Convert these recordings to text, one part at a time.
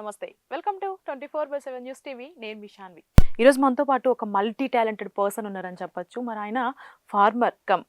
నమస్తే. Welcome to 24/7 news TV. నేను మీ శాన్వి. ఈరోజు మనతో పాటు ఒక మల్టీ టాలెంటెడ్ పర్సన్ ఉన్నారని చెప్పొచ్చు. మరి ఆయన farmer cum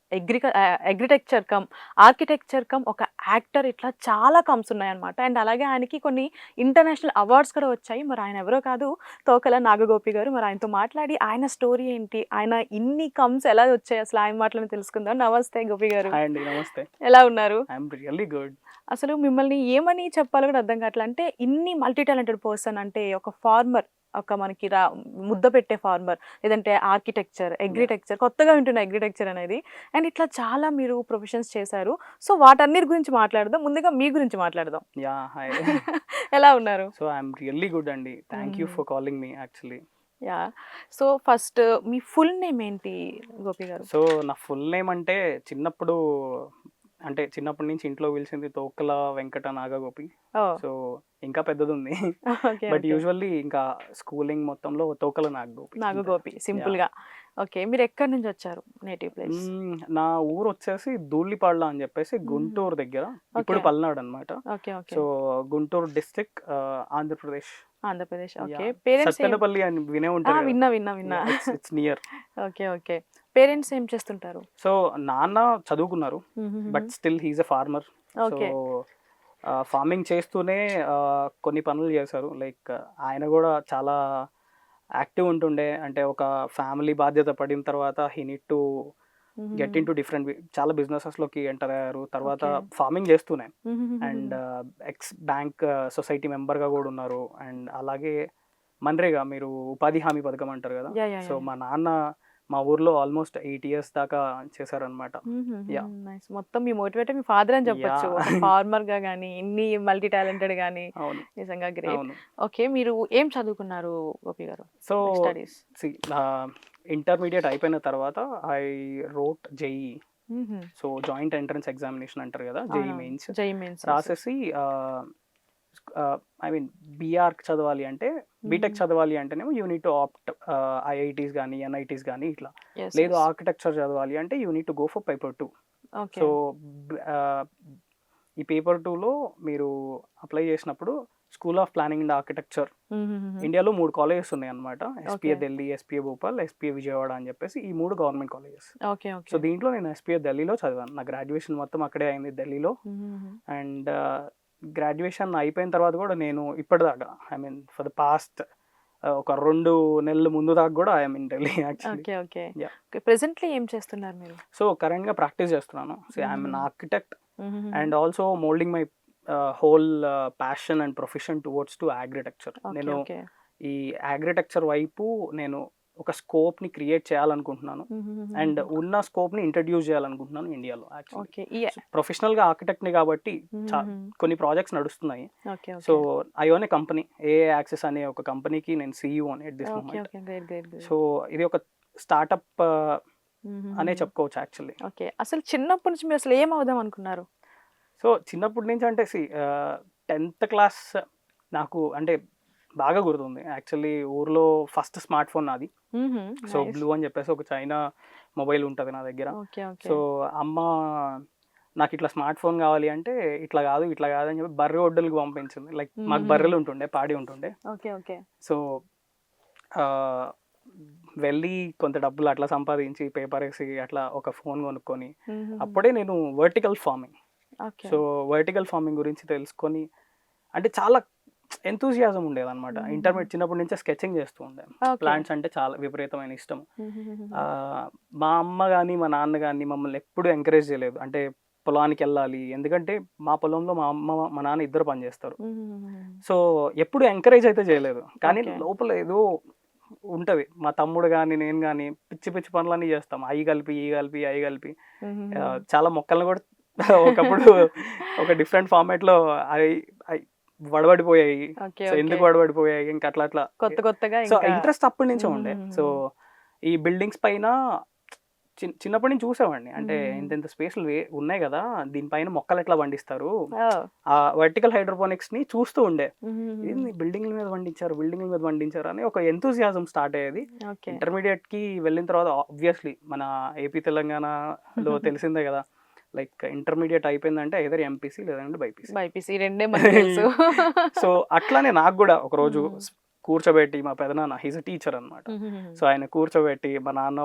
agritecture cum architecture cum ఒక యాక్టర్, ఇట్లా చాలా కమ్స్ ఉన్నాయన్నమాట. అండ్ అలాగే ఆయనకి కొన్ని ఇంటర్నేషనల్ అవార్డ్స్ కూడా వచ్చాయి. మరి ఆయన ఎవరో కాదు, తోకల నాగగోపి గారు. మరి ఆయనతో మాట్లాడి ఆయన స్టోరీ ఏంటి, ఆయన ఇన్ని కమ్స్ ఎలా వచ్చాయి, అసలు ఆయన మాటలను తెలుసుకుందాం. నమస్తే గోపి గారు. హాయ్ అండి, నమస్తే. ఎలా ఉన్నారు? I'm really good. అసలు మిమ్మల్ని ఏమని చెప్పాలో కూడా అర్థం కావట్లే. అంటే ఇన్ని మల్టీ టాలెంటెడ్ పర్సన్, అంటే ఒక ఫార్మర్, ఒక మనకి ముద్ద పెట్టే ఫార్మర్, లేదంటే ఆర్కిటెక్చర్, అగ్రిటెక్చర్, కొత్తగా వింటున్న అగ్రిటెక్చర్ అనేది. అండ్ ఇట్లా చాలా మీరు ప్రొఫెషన్స్ చేశారు. సో వాటన్నిటి గురించి మాట్లాడదాం. ముందుగా మీ గురించి మాట్లాడదాం. Yeah, hi. ఎలా ఉన్నారు? సో ఐఎమ్ రియల్లీ గుడ్ అండి. Thank you for calling me actually. Yeah. So first me full name ఏంటి గోపి గారు? సో నా ఫుల్ నేమ్ అంటే చిన్నప్పటి నుంచి ఇంట్లో పిలిచింది తోకల వెంకట నాగగోపి. సో ఇంకా పెద్దది ఉంది. బట్ యూజువల్లీ ఇంకా స్కూలింగ్ మొత్తంలో తోకల నాగగోపి సింపుల్ గా. ఓకే, మీరు ఎక్కడి నుంచి వచ్చారు? Native place? నా ఊరు వచ్చేసి ధూళిపాళ్ళ అని చెప్పేసి గుంటూరు దగ్గర, ఇప్పుడు పల్నాడు అనమాట. So Guntur district, Andhra Pradesh. Okay. Parents Sattenapalli అని వినే ఉంటారు. విన్నా. It's near. ఓకే. పేరెంట్స్ ఏం చేస్తుంటారు? సో నాన్న చదువుకున్నారు, but still he's a farmer. So farming చేస్తూనే కొన్ని పనులు చేశారు. లైక్ ఆయన కూడా చాలా యాక్టివ్ ఉంటుండే. అంటే ఒక ఫ్యామిలీ బాధ్యత పడిన తర్వాత he need to get in to different చాలా బిజినెసెస్ లోకి ఎంటర్ అయ్యారు. తర్వాత ఫార్మింగ్ చేస్తూనే and X bank society member గా కూడా ఉన్నారు. అండ్ అలాగే మన్రేగా, మీరు ఉపాధి హామీ పథకం అంటారు కదా, సో మా నాన్న మా ఊర్లో ఆల్మోస్ట్ 8 years దాకా చేశారనమాట. మొత్తం మీ మోటివేటర్ మీ ఫాదర్ అని చెప్పొచ్చు. ఫార్మర్ గా గానీ, ఇన్ని మల్టీ టాలెంటెడ్ గానీ, నిజంగా గ్రేట్. ఓకే, మీరు ఏం చదువుకున్నారు గోపి గారు? సో స్టడీస్ ఇంటర్మీడియట్ అయిపోయిన తర్వాత I wrote JEE. So joint entrance examination అంటారు కదా, జేఈ మెయిన్స్ రాసేసి ఐ మీన్ బీఆర్ చదవాలి అంటే, బీటెక్ చదవాలి అంటేనేమో you need to opt IITs కానీ ఎన్ఐటీస్ కానీ ఇట్లా. లేదు ఆర్కిటెక్చర్ చదవాలి అంటే you need to go for paper 2. So ఈ పేపర్ 2లో మీరు అప్లై చేసినప్పుడు school of planning and architecture ఇండియాలో 3 colleges ఉన్నాయి అనమాట. SPA Delhi, SPA Bhopal, SPA Vijayawada అని చెప్పేసి ఈ 3 గవర్నమెంట్ కాలేజెస్. సో దీంట్లో నేను ఎస్పీఏ ఢిల్లీలో చదివాను. నా గ్రాడ్యుయేషన్ మొత్తం అక్కడే అయింది, ఢిల్లీలో. అండ్ గ్రాడ్యుయేషన్ అయిపోయిన తర్వాత కూడా నేను ఇప్పటిదాకా, I mean for the past ఒక 2 నెలల ముందు దాకా కూడా I'm in Delhi actually. Presently ఏం చేస్తున్నారు మీరు? సో కరెంట్ గా ప్రాక్టీస్ చేస్తున్నాను. So I'm an architect and also moulding my whole passion and profession towards to agritecture. నేను ఈ అగ్రిటెక్చర్ వైపు నేను ఒక స్కోప్ ని క్రియేట్ చేయాలనుకుంటున్నాను. అండ్ ఉన్న స్కోప్ ని ఇంట్రడ్యూస్ చేయాలనుకుంటున్నాను ఇండియాలో. ప్రొఫెషనల్ గా ఆర్కిటెక్ట్ ని కాబట్టి కొన్ని ప్రాజెక్ట్స్ నడుస్తున్నాయి. So I own A company, A access అనే ఒక కంపెనీకి నేను CEO అని ఎట్ దిస్ మూమెంట్. సో ఇది ఒక స్టార్ట్అప్ అనే చెప్పుకోవచ్చు యాక్చువల్లీ. ఓకే, అసలు చిన్నప్పటి నుంచి మీరు అసలు ఏం అవుదాం అనుకున్నారు? సో చిన్నప్పటి నుంచి అంటే 10th class నాకు అంటే బాగా గుర్తుంది యాక్చువల్లీ. ఊర్లో ఫస్ట్ స్మార్ట్ ఫోన్ నాది. సో బ్లూ అని చెప్పేసి ఒక చైనా మొబైల్ ఉంటుంది నా దగ్గర. సో అమ్మ నాకు ఇట్లా స్మార్ట్ ఫోన్ కావాలి అంటే ఇట్లా కాదు అని చెప్పి బర్రె ఒడ్డులకు పంపించింది. లైక్ మాకు బర్రెలు ఉంటుండే, పాడి ఉంటుండే. సో వెళ్ళి కొంత డబ్బులు అట్లా సంపాదించి పేపర్ వేసి అట్లా ఒక ఫోన్ కొనుక్కొని అప్పుడే నేను vertical farming, so vertical farming గురించి తెలుసుకొని, అంటే చాలా ఎంతూజియాజం ఉండేది అనమాట. ఇంటర్మీడియట్ చిన్నప్పటి నుంచే స్కెచింగ్ చేస్తూ ఉండే. ప్లాంట్స్ అంటే చాలా విపరీతమైన ఇష్టం. మా అమ్మ కానీ మా నాన్న కానీ మమ్మల్ని ఎప్పుడు ఎంకరేజ్ చేయలేదు. అంటే పొలానికి వెళ్ళాలి, ఎందుకంటే మా పొలంలో మా అమ్మ మా నాన్న ఇద్దరు పని చేస్తారు. సో ఎప్పుడు ఎంకరేజ్ అయితే చేయలేదు. కానీ లోపల ఏదో ఉంటది. మా తమ్ముడు కానీ నేను కానీ పిచ్చి పిచ్చి పనులన్నీ చేస్తాం. అయి కలిపి చాలా మొక్కలను కూడా ఒకప్పుడు ఒక డిఫరెంట్ ఫార్మాట్ లో వడబడిపోయాయి. సో ఎందుకు వడబడిపోయాయి ఇంకా అట్లా కొత్తగా. సో ఇంట్రెస్ట్ అప్పటి నుంచే ఉండే. సో ఈ బిల్డింగ్స్ పైన చిన్నప్పటి నుంచి చూసేవాడిని. అంటే ఇంత స్పేస్లు ఉన్నాయి కదా, దీనిపైన మొక్కలు ఎట్లా పండిస్తారు, ఆ వర్టికల్ హైడ్రోపోనిక్స్ ని చూస్తూ ఉండే. బిల్డింగ్ల మీద పండించారు అని ఒక ఎంతూజియాజం స్టార్ట్ అయ్యేది. ఇంటర్మీడియట్ కి వెళ్ళిన తర్వాత ఆబ్వియస్లీ మన ఏపీ తెలంగాణలో తెలిసిందే కదా, లైక్ ఇంటర్మీడియట్ అయిపోయిందంటే ఐదర్ ఎంపీసీ లేదంటే బైపీసీ. బైపీసీ రెండే మనకు తెలుసు. సో అట్లానే నాకు కూడా ఒకరోజు కూర్చోబెట్టి మా పెదనాన్న హీస్ అ టీచర్ అనమాట. సో ఆయన కూర్చోబెట్టి మా నాన్న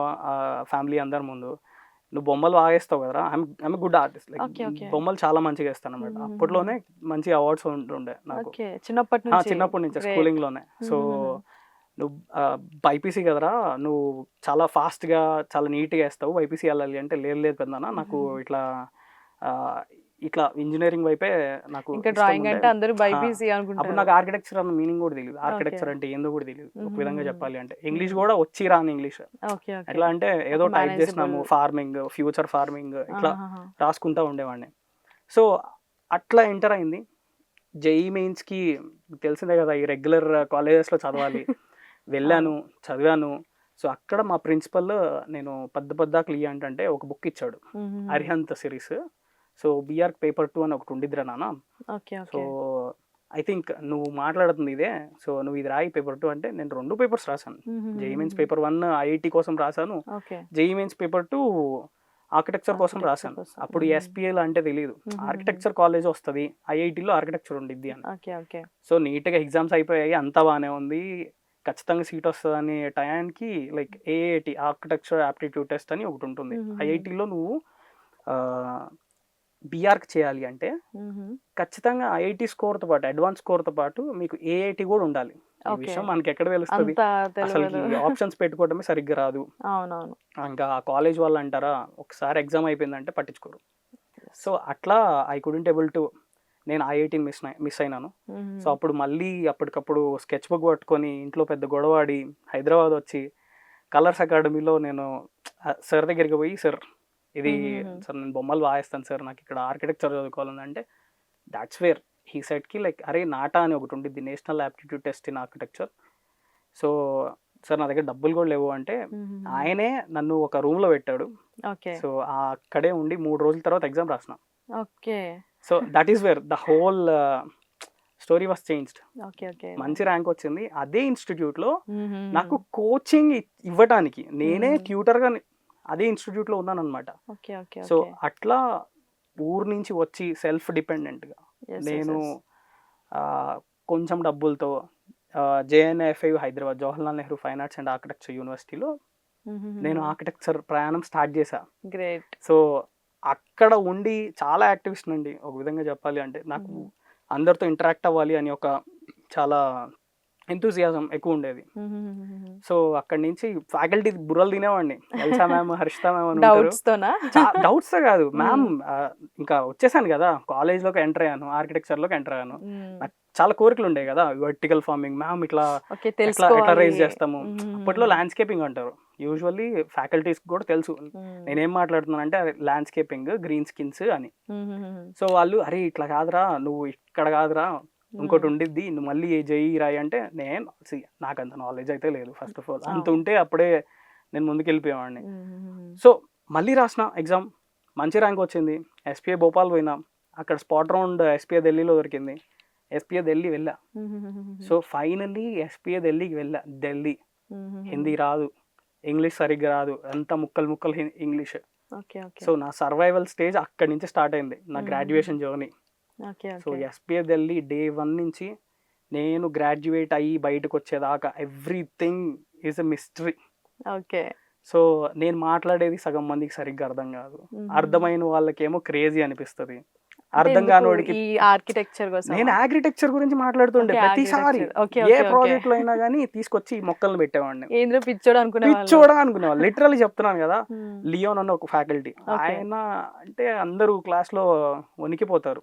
ఫ్యామిలీ అందరి ముందు నువ్వు బొమ్మలు బాగా వేస్తావు కదరా, ఐఎమ్ గుడ్ ఆర్టిస్ట్, లైక్ బొమ్మలు చాలా మంచిగా వేస్తాను అనమాట. అప్పట్లోనే మంచి అవార్డ్స్ ఉంటుండే నాకు చిన్నప్పటి నుంచి స్కూలింగ్ లోనే. సో నువ్వు బైపీసీ కదరా, నువ్వు చాలా ఫాస్ట్గా చాలా నీట్గా వేస్తావు, బైపీసీ వెళ్ళాలి అంటే లేదు పెద్దనా నాకు ఇట్లా ఇంజనీరింగ్ వైపే నాకు డ్రాయింగ్ అంటే అందరూ బైపీసీ అనుకుంటారు. అప్పుడు నాకు ఆర్కిటెక్చర్ అన్న మీనింగ్ కూడా తెలియదు, ఆర్కిటెక్చర్ అంటే ఏందో కూడా తెలియదు ఒక విధంగా చెప్పాలి అంటే. ఇంగ్లీష్ కూడా వచ్చి రాని ఇంగ్లీష్, ఎట్లా అంటే ఏదో టైప్ చేసినాము ఫార్మింగ్, ఫ్యూచర్ ఫార్మింగ్ ఇట్లా రాసుకుంటా ఉండేవాడిని. సో అట్లా ఎంటర్ అయింది. జేఈ మెయిన్స్కి తెలిసిందే కదా, ఈ రెగ్యులర్ కాలేజెస్లో చదవాలి. వెళ్ళాను, చదివాను. సో అక్కడ మా ప్రిన్సిపల్ నేను పద్దాకులు అంటే ఒక బుక్ ఇచ్చాడు, Arihant series. So BR paper 2 అని ఒకటి ఉండిద్దిరా నాన్న. సో ఐ థింక్ నువ్వు మాట్లాడుతుంది ఇదే, సో నువ్వు ఇది రాయి పేపర్ 2 అంటే నేను 2 పేపర్స్ రాశాను. జేఈ మెయిన్స్ పేపర్ 1 ఐఐటి కోసం రాశాను, జేఈ మెయిన్స్ పేపర్ 2 ఆర్కిటెక్చర్ కోసం రాశాను. అప్పుడు ఎస్పీఎల్ అంటే తెలియదు, ఆర్కిటెక్చర్ కాలేజ్ వస్తుంది, ఐఐటిలో ఆర్కిటెక్చర్ ఉండిద్ది అని. సో నీట్గా ఎగ్జామ్స్ అయిపోయాయి, అంతా బాగానే ఉంది, ఖచ్చితంగా సీట్ వస్తుంది అనే టయానికి like IIT architecture aptitude test అని ఒకటి ఉంటుంది. ఐఐటిలో నువ్వు బీఆర్కి చేయాలి అంటే ఖచ్చితంగా ఐఐటి స్కోర్తో పాటు అడ్వాన్స్ స్కోర్తో పాటు మీకు ఏఐటి కూడా ఉండాలి. ఈ విషయం మనకి ఎక్కడ తెలుస్తుంది, అసలు ఆప్షన్స్ పెట్టుకోవడమే సరిగ్గా రాదు. ఇంకా ఆ కాలేజ్ వాళ్ళు అంటారా, ఒకసారి ఎగ్జామ్ అయిపోయిందంటే పట్టించుకోరు. సో అట్లా ఐ కుడెంట్ ఏబుల్ టు, నేను ఐఐటిని మిస్ అయినాను. సో అప్పుడు మళ్ళీ అప్పటికప్పుడు స్కెచ్ బుక్ పట్టుకొని ఇంట్లో పెద్ద గొడవాడి హైదరాబాద్ వచ్చి కలర్స్ అకాడమీలో నేను సార్ దగ్గరికి పోయి, సార్ ఇది సార్ నేను బొమ్మలు బాగా వేస్తాను సార్, నాకు ఇక్కడ ఆర్కిటెక్చర్ చదువుకోవాలని అంటే దాట్స్ వేర్ హీ సెట్కి లైక్ అరే నాటా అని ఒకటి ఉండిద్ది, national aptitude test in architecture. So sir నా దగ్గర డబ్బులు కూడా లేవు అంటే ఆయనే నన్ను ఒక రూమ్లో పెట్టాడు. సో అక్కడే ఉండి 3 రోజుల తర్వాత ఎగ్జామ్ రాసిన. So that is where the whole story was changed. మంచి ర్యాంక్ వచ్చింది. అదే ఇన్స్టిట్యూట్లో నాకు కోచింగ్ ఇవ్వడానికి నేనే ట్యూటర్గా అదే ఇన్స్టిట్యూట్లో ఉన్నాను అనమాట. సో అట్లా ఊరు నుంచి వచ్చి సెల్ఫ్ డిపెండెంట్గా నేను కొంచెం డబ్బులతో JNFI Hyderabad Jawaharlal Nehru fine arts and architecture యూనివర్సిటీలో నేను ఆర్కిటెక్చర్ ప్రయాణం స్టార్ట్ చేశా. సో అక్కడ ఉండి చాలా యాక్టివిస్ట్ అండి ఒక విధంగా చెప్పాలి అంటే. నాకు అందరితో ఇంటరాక్ట్ అవ్వాలి అని ఒక చాలా ఎంతూజియాజం ఎక్కువ ఉండేది. సో అక్కడి నుంచి ఫ్యాకల్టీ బుర్రలు తినేవాడిని, ఎల్సా మ్యామ్, హర్షిత మ్యామ్ అని డౌట్స్ కాదు మ్యామ్. ఇంకా వచ్చేసాను కదా కాలేజ్లోకి ఎంటర్ అయ్యాను, ఆర్కిటెక్చర్లోకి ఎంటర్ అయ్యాను. నాకు చాలా కోరికలు ఉండే కదా, వర్టికల్ ఫార్మింగ్ మ్యామ్ ఇట్లా ఎట్లా రైజ్ చేస్తాము. అప్పట్లో ల్యాండ్స్కేపింగ్ అంటారు, యూజువల్లీ ఫ్యాకల్టీస్ కూడా తెలుసు నేనేం మాట్లాడుతున్నాను అంటే ల్యాండ్స్కేపింగ్ గ్రీన్ స్కిన్స్ అని. సో వాళ్ళు అరే ఇట్లా కాదురా, నువ్వు ఇక్కడ కాదురా, ఇంకోటి ఉండిద్ది, నువ్వు మళ్ళీ జేఈ రాయి అంటే నేను నాకు అంత నాలెడ్జ్ అయితే లేదు ఫస్ట్ ఆఫ్ ఆల్. అంత ఉంటే అప్పుడే నేను ముందుకు వెళ్ళిపోయేవాడిని. సో మళ్ళీ రాసిన ఎగ్జామ్, మంచి ర్యాంక్ వచ్చింది. ఎస్పీఏ భోపాల్ పోయినా, అక్కడ స్పాట్ రౌండ్ ఎస్పీఏ ఢిల్లీలో దొరికింది, ఎస్పీఏ ఢిల్లీ వెళ్ళా. సో ఫైనల్లీ ఎస్పీఏ ఢిల్లీకి వెళ్ళా. ఢిల్లీ హిందీ రాదు, ఇంగ్లీష్ సరిగ్గా రాదు, అంత ముక్కలు ఇంగ్లీష్. సో నా సర్వైవల్ స్టేజ్ అక్కడి నుంచి స్టార్ట్ అయింది, నా graduation journey. So SPA Delhi day 1 నుంచి నేను గ్రాడ్యుయేట్ అయ్యి బయటకు వచ్చేదాకా everything is a mystery. So నేను మాట్లాడేది సగం మందికి సరిగ్గా అర్థం కాదు, అర్థమైన వాళ్ళకేమో క్రేజీ అనిపిస్తుంది, అర్థం కానోడికి. నేను ఆర్కిటెక్చర్ గురించి మాట్లాడుతుండే ప్రతిసారి ఏ ప్రాజెక్ట్ లో అయినా కానీ తీసుకొచ్చి మొక్కలను పెట్టేవాడిని. పిచ్చోడా అనుకునేవాళ్ళు, లిటరల్లీ చెప్తున్నాను కదా. లియోన్ అన్న ఒక ఫ్యాకల్టీ, ఆయన అంటే అందరూ క్లాస్ లో వణికిపోతారు.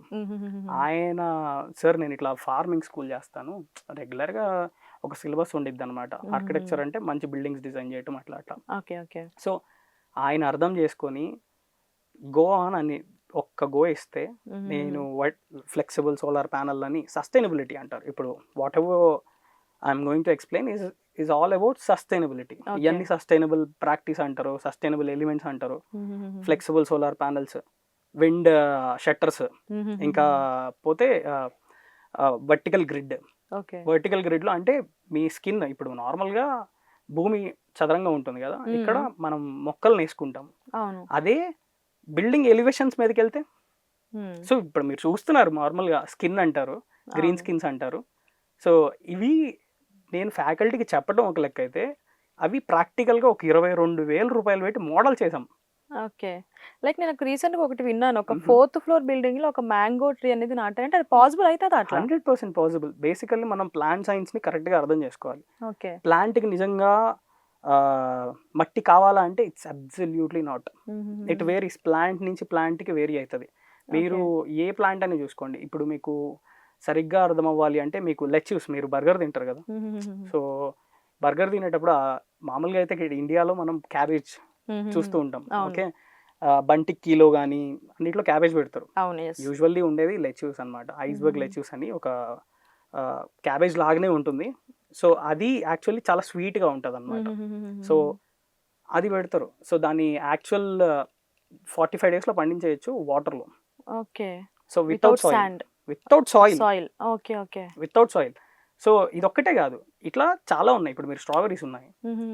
ఆయన సార్ నేను ఇట్లా ఫార్మింగ్ స్కూల్ చేస్తాను, రెగ్యులర్ గా ఒక సిలబస్ ఉండిద్ది అనమాట, ఆర్కిటెక్చర్ అంటే మంచి బిల్డింగ్స్ డిజైన్ చేయటం అట్లా. సో ఆయన అర్థం చేసుకొని గో ఆన్ అని ఒక్క గో ఇస్తే నేను ఫ్లెక్సిబుల్ సోలార్ ప్యానల్ అని సస్టైనబిలిటీ అంటారు. ఇప్పుడు what ever I'm going to explain is all about sustainability. ఇవన్నీ సస్టైనబుల్ ప్రాక్టీస్ అంటారు, సస్టైనబుల్ ఎలిమెంట్స్ అంటారు. Flexible solar panels, wind shutters, ఇంకా పోతే వర్టికల్ గ్రిడ్. వర్టికల్ గ్రిడ్లో అంటే మీ స్కిన్ ఇప్పుడు నార్మల్గా భూమి చదరంగా ఉంటుంది కదా, ఇక్కడ మనం మొక్కలు వేసుకుంటాం, అదే బిల్డింగ్ ఎలివేషన్స్ మీదకి వెళ్తే సో ఇప్పుడు మీరు చూస్తున్నారు నార్మల్గా స్కిన్ అంటారు, గ్రీన్ స్కిన్స్ అంటారు. సో ఇవి నేను ఫ్యాకల్టీకి చెప్పడం ఒక లెక్క అయితే, అవి ప్రాక్టికల్గా ఒక 22,000 రూపాయలు పెట్టి మోడల్ చేసాం. ఓకే. లైక్ నేను రీసెంట్‌గా ఒకటి విన్నాను. ఒక 4th ఫ్లోర్ బిల్డింగ్‌లో ఒక మ్యాంగో ట్రీ అనేది నాటారంటే అది పాసిబుల్ అయితదా అట్లా? 100% పాసిబుల్. బేసికల్లీ మనం ప్లాంట్ సైన్స్ని కరెక్ట్గా అర్థం చేసుకోవాలి. ఓకే. ప్లాంట్కి నిజంగా మట్టి కావాలా అంటే it's absolutely not. It varies, plant నుంచి ప్లాంట్కి వేరీ అవుతుంది. మీరు ఏ ప్లాంట్ అని చూసుకోండి. ఇప్పుడు మీకు సరిగ్గా అర్థం అవ్వాలి అంటే మీకు లెచ్యూస్, మీరు బర్గర్ తింటారు కదా, సో బర్గర్ తినేటప్పుడు మామూలుగా అయితే ఇండియాలో మనం క్యాబేజ్ చూస్తూ ఉంటాం. ఓకే, బంటి కిలో కానీ అన్నిట్లో క్యాబేజ్ పెడతారు. యూజువల్లీ ఉండేది లెచ్యూస్ అనమాట. ఐస్బర్గ్ లెచ్యూస్ అని ఒక క్యాబేజ్ లాగానే ఉంటుంది. సో అది యాక్చువల్లీ చాలా స్వీట్గా ఉంటుంది అనమాట. సో అది పెడతారు. సో దాన్ని యాక్చువల్ 45 daysలో పండించేయచ్చు వాటర్లో. Okay. So without soil. Okay. Okay. Without soil. So ఇది ఒక్కటే కాదు, ఇట్లా చాలా ఉన్నాయి. ఇప్పుడు మీరు స్ట్రాబెరీస్ ఉన్నాయి.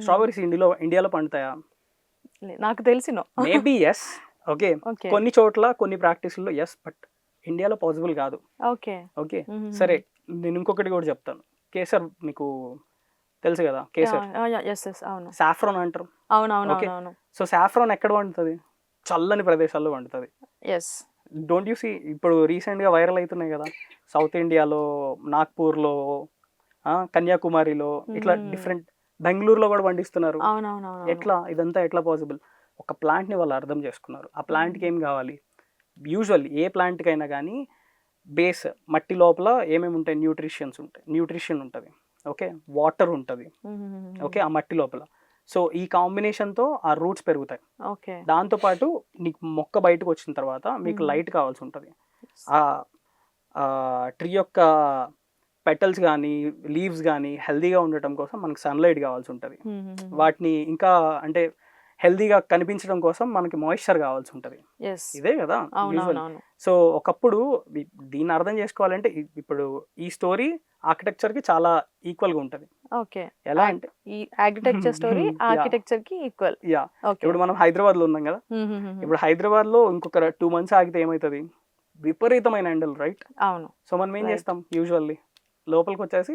స్ట్రాబెరీస్ ఇండియాలో పండుతాయా? నాకు తెలిసిన మేబీ ఎస్. ఓకే, కొన్ని చోట్ల కొన్ని ప్రాక్టీసుల్లో ఎస్, బట్ ఇండియాలో పాసిబుల్ కాదు. ఓకే. ఓకే సరే, నేను ఇంకొకటి కూడా చెప్తాను. కేసర్ మీకు తెలుసు కదా, కేసర్ సాఫ్రాన్ అంటారు. అవునవును. సో సాఫ్రాన్ ఎక్కడ పండుతుంది? చల్లని ప్రదేశాల్లో పండుతుంది. డోంట్ యూ సీ ఇప్పుడు రీసెంట్గా వైరల్ అవుతున్నాయి కదా, సౌత్ ఇండియాలో, నాగ్పూర్లో, కన్యాకుమారిలో, ఇట్లా డిఫరెంట్, బెంగళూరులో కూడా పండిస్తున్నారు. ఎట్లా ఇదంతా ఎట్లా పాసిబుల్? ఒక ప్లాంట్ని వాళ్ళు అర్థం చేసుకున్నారు. ఆ ప్లాంట్కి ఏం కావాలి? యూజువల్లీ ఏ ప్లాంట్కి అయినా కానీ బేస్ మట్టి లోపల ఏమేమి ఉంటాయి? న్యూట్రిషన్ ఉంటుంది. ఓకే, వాటర్ ఉంటుంది. ఓకే, ఆ మట్టి లోపల. సో ఈ కాంబినేషన్తో ఆ రూట్స్ పెరుగుతాయి. దాంతోపాటు నీకు మొక్క బయటకు వచ్చిన తర్వాత మీకు లైట్ కావాల్సి ఉంటుంది. ఆ ట్రీ యొక్క పెటల్స్ కానీ లీవ్స్ కానీ హెల్దీగా ఉండటం కోసం మనకు సన్లైట్ కావాల్సి ఉంటుంది. వాటిని ఇంకా అంటే హెల్దీగా కనిపించడం కోసం మనకి మాయిశ్చర్ కావాల్సి ఉంటుంది. ఇదే కదా. సో ఒకప్పుడు దీన్ని అర్థం చేసుకోవాలంటే ఇప్పుడు ఈ స్టోరీ ఆర్కిటెక్చర్కి చాలా ఈక్వల్గా ఉంటుంది. ఎలా అంటే ఈ ఆర్కిటెక్చర్ స్టోరీ ఆర్కిటెక్చర్ కి ఈక్వల్. ఇప్పుడు మనం హైదరాబాద్ లో ఉన్నాం కదా, ఇప్పుడు హైదరాబాద్ లో ఇంకొక 2 months ఆగితే ఏమవుతుంది? విపరీతమైన ఎండలు, రైట్? అవును. సో మనం ఏం చేస్తాం? యూజువల్లీ లోపలికి వచ్చేసి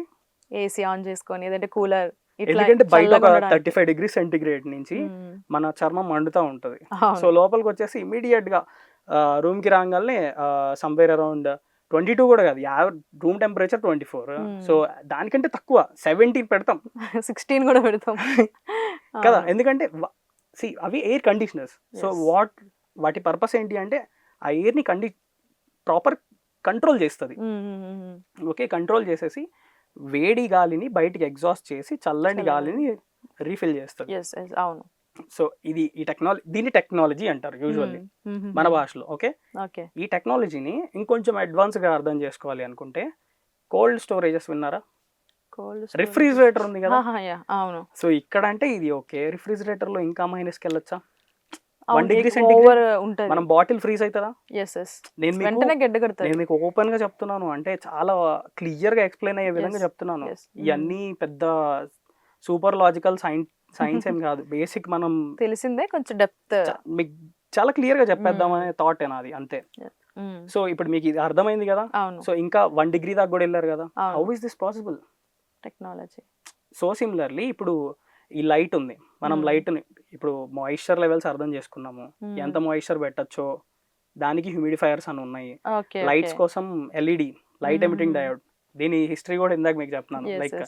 ఏసీ ఆన్ చేసుకొని, ఏదంటే కూలర్, ఎందుకంటే బయట ఒక 35 degrees సెంటిగ్రేడ్ నుంచి మన చర్మం మండుతూ ఉంటుంది. సో లోపలికి వచ్చేసి ఇమీడియట్ గా రూమ్ కి రాగానే సంవేర్ అరౌండ్ 22 కూడా కాదు, రూమ్ టెంపరేచర్ 24. సో దానికంటే తక్కువ 17 పెడతాం, 16 కూడా పెడతాం కదా. ఎందుకంటే అవి ఎయిర్ కండిషనర్స్. సో వాటి పర్పస్ ఏంటి అంటే ఆ ఎయిర్ని ప్రాపర్ కంట్రోల్ చేస్తుంది. ఓకే, కంట్రోల్ చేసేసి వేడి గాలిని బయటికి ఎగ్జాస్ట్ చేసి చల్లని గాలిని రీఫిల్ చేస్తుంది. అవును. సో దీన్ని టెక్నాలజీ అంటారు యూజువల్లీ మన భాషలో. ఓకే, ఈ టెక్నాలజీని ఇంకొంచెం అడ్వాన్స్గా అర్థం చేసుకోవాలి అనుకుంటే కోల్డ్ స్టోరేజెస్ విన్నారా? రిఫ్రిజిరేటర్ ఉంది కదా. అవును. సో ఇక్కడ అంటే ఇది ఓకే, రిఫ్రిజిరేటర్ లో ఇంకా మైనస్కి వెళ్ళొచ్చా? 1 degree సెంటిగ్రేడ్ మనం బాటిల్ ఫ్రీజ్ అవుతుందా? నేను మీకు ఓపెన్ గా చెప్తున్నాను, అంటే చాలా క్లియర్ గా ఎక్స్ప్లెయిన్ అయ్యే విధంగా చెప్తున్నాను. ఇవన్నీ పెద్ద సూపర్ లాజికల్ సైన్స్ ఏం కాదు, బేసిక్ మనం తెలిసిందే, కొంచెం డెప్త్ మీకు చాలా క్లియర్ గా చెప్పేద్దాం అనే థాట్ నాది, అంతే. సో ఇప్పుడు మీకు ఇది అర్థమైంది కదా. సో ఇంకా 1 degree దాకా కూడా వెళ్ళారు కదా. How is this possible? Technology. So similarly ఇప్పుడు ఈ లైట్ ఉంది, మనం లైట్ని ఇప్పుడు మాయిశ్చర్ లెవెల్స్ అర్థం చేసుకున్నాము, ఎంత మాయిశ్చర్ పెట్టచ్చో దానికి హ్యూమిడిఫైయర్స్ అని ఉన్నాయి. లైట్స్ కోసం ఎల్ఈడి, లైట్ ఎమిటింగ్ డయోడ్, దీని హిస్టరీ కూడా ఇందాక మీకు చెప్తున్నాను. లైక్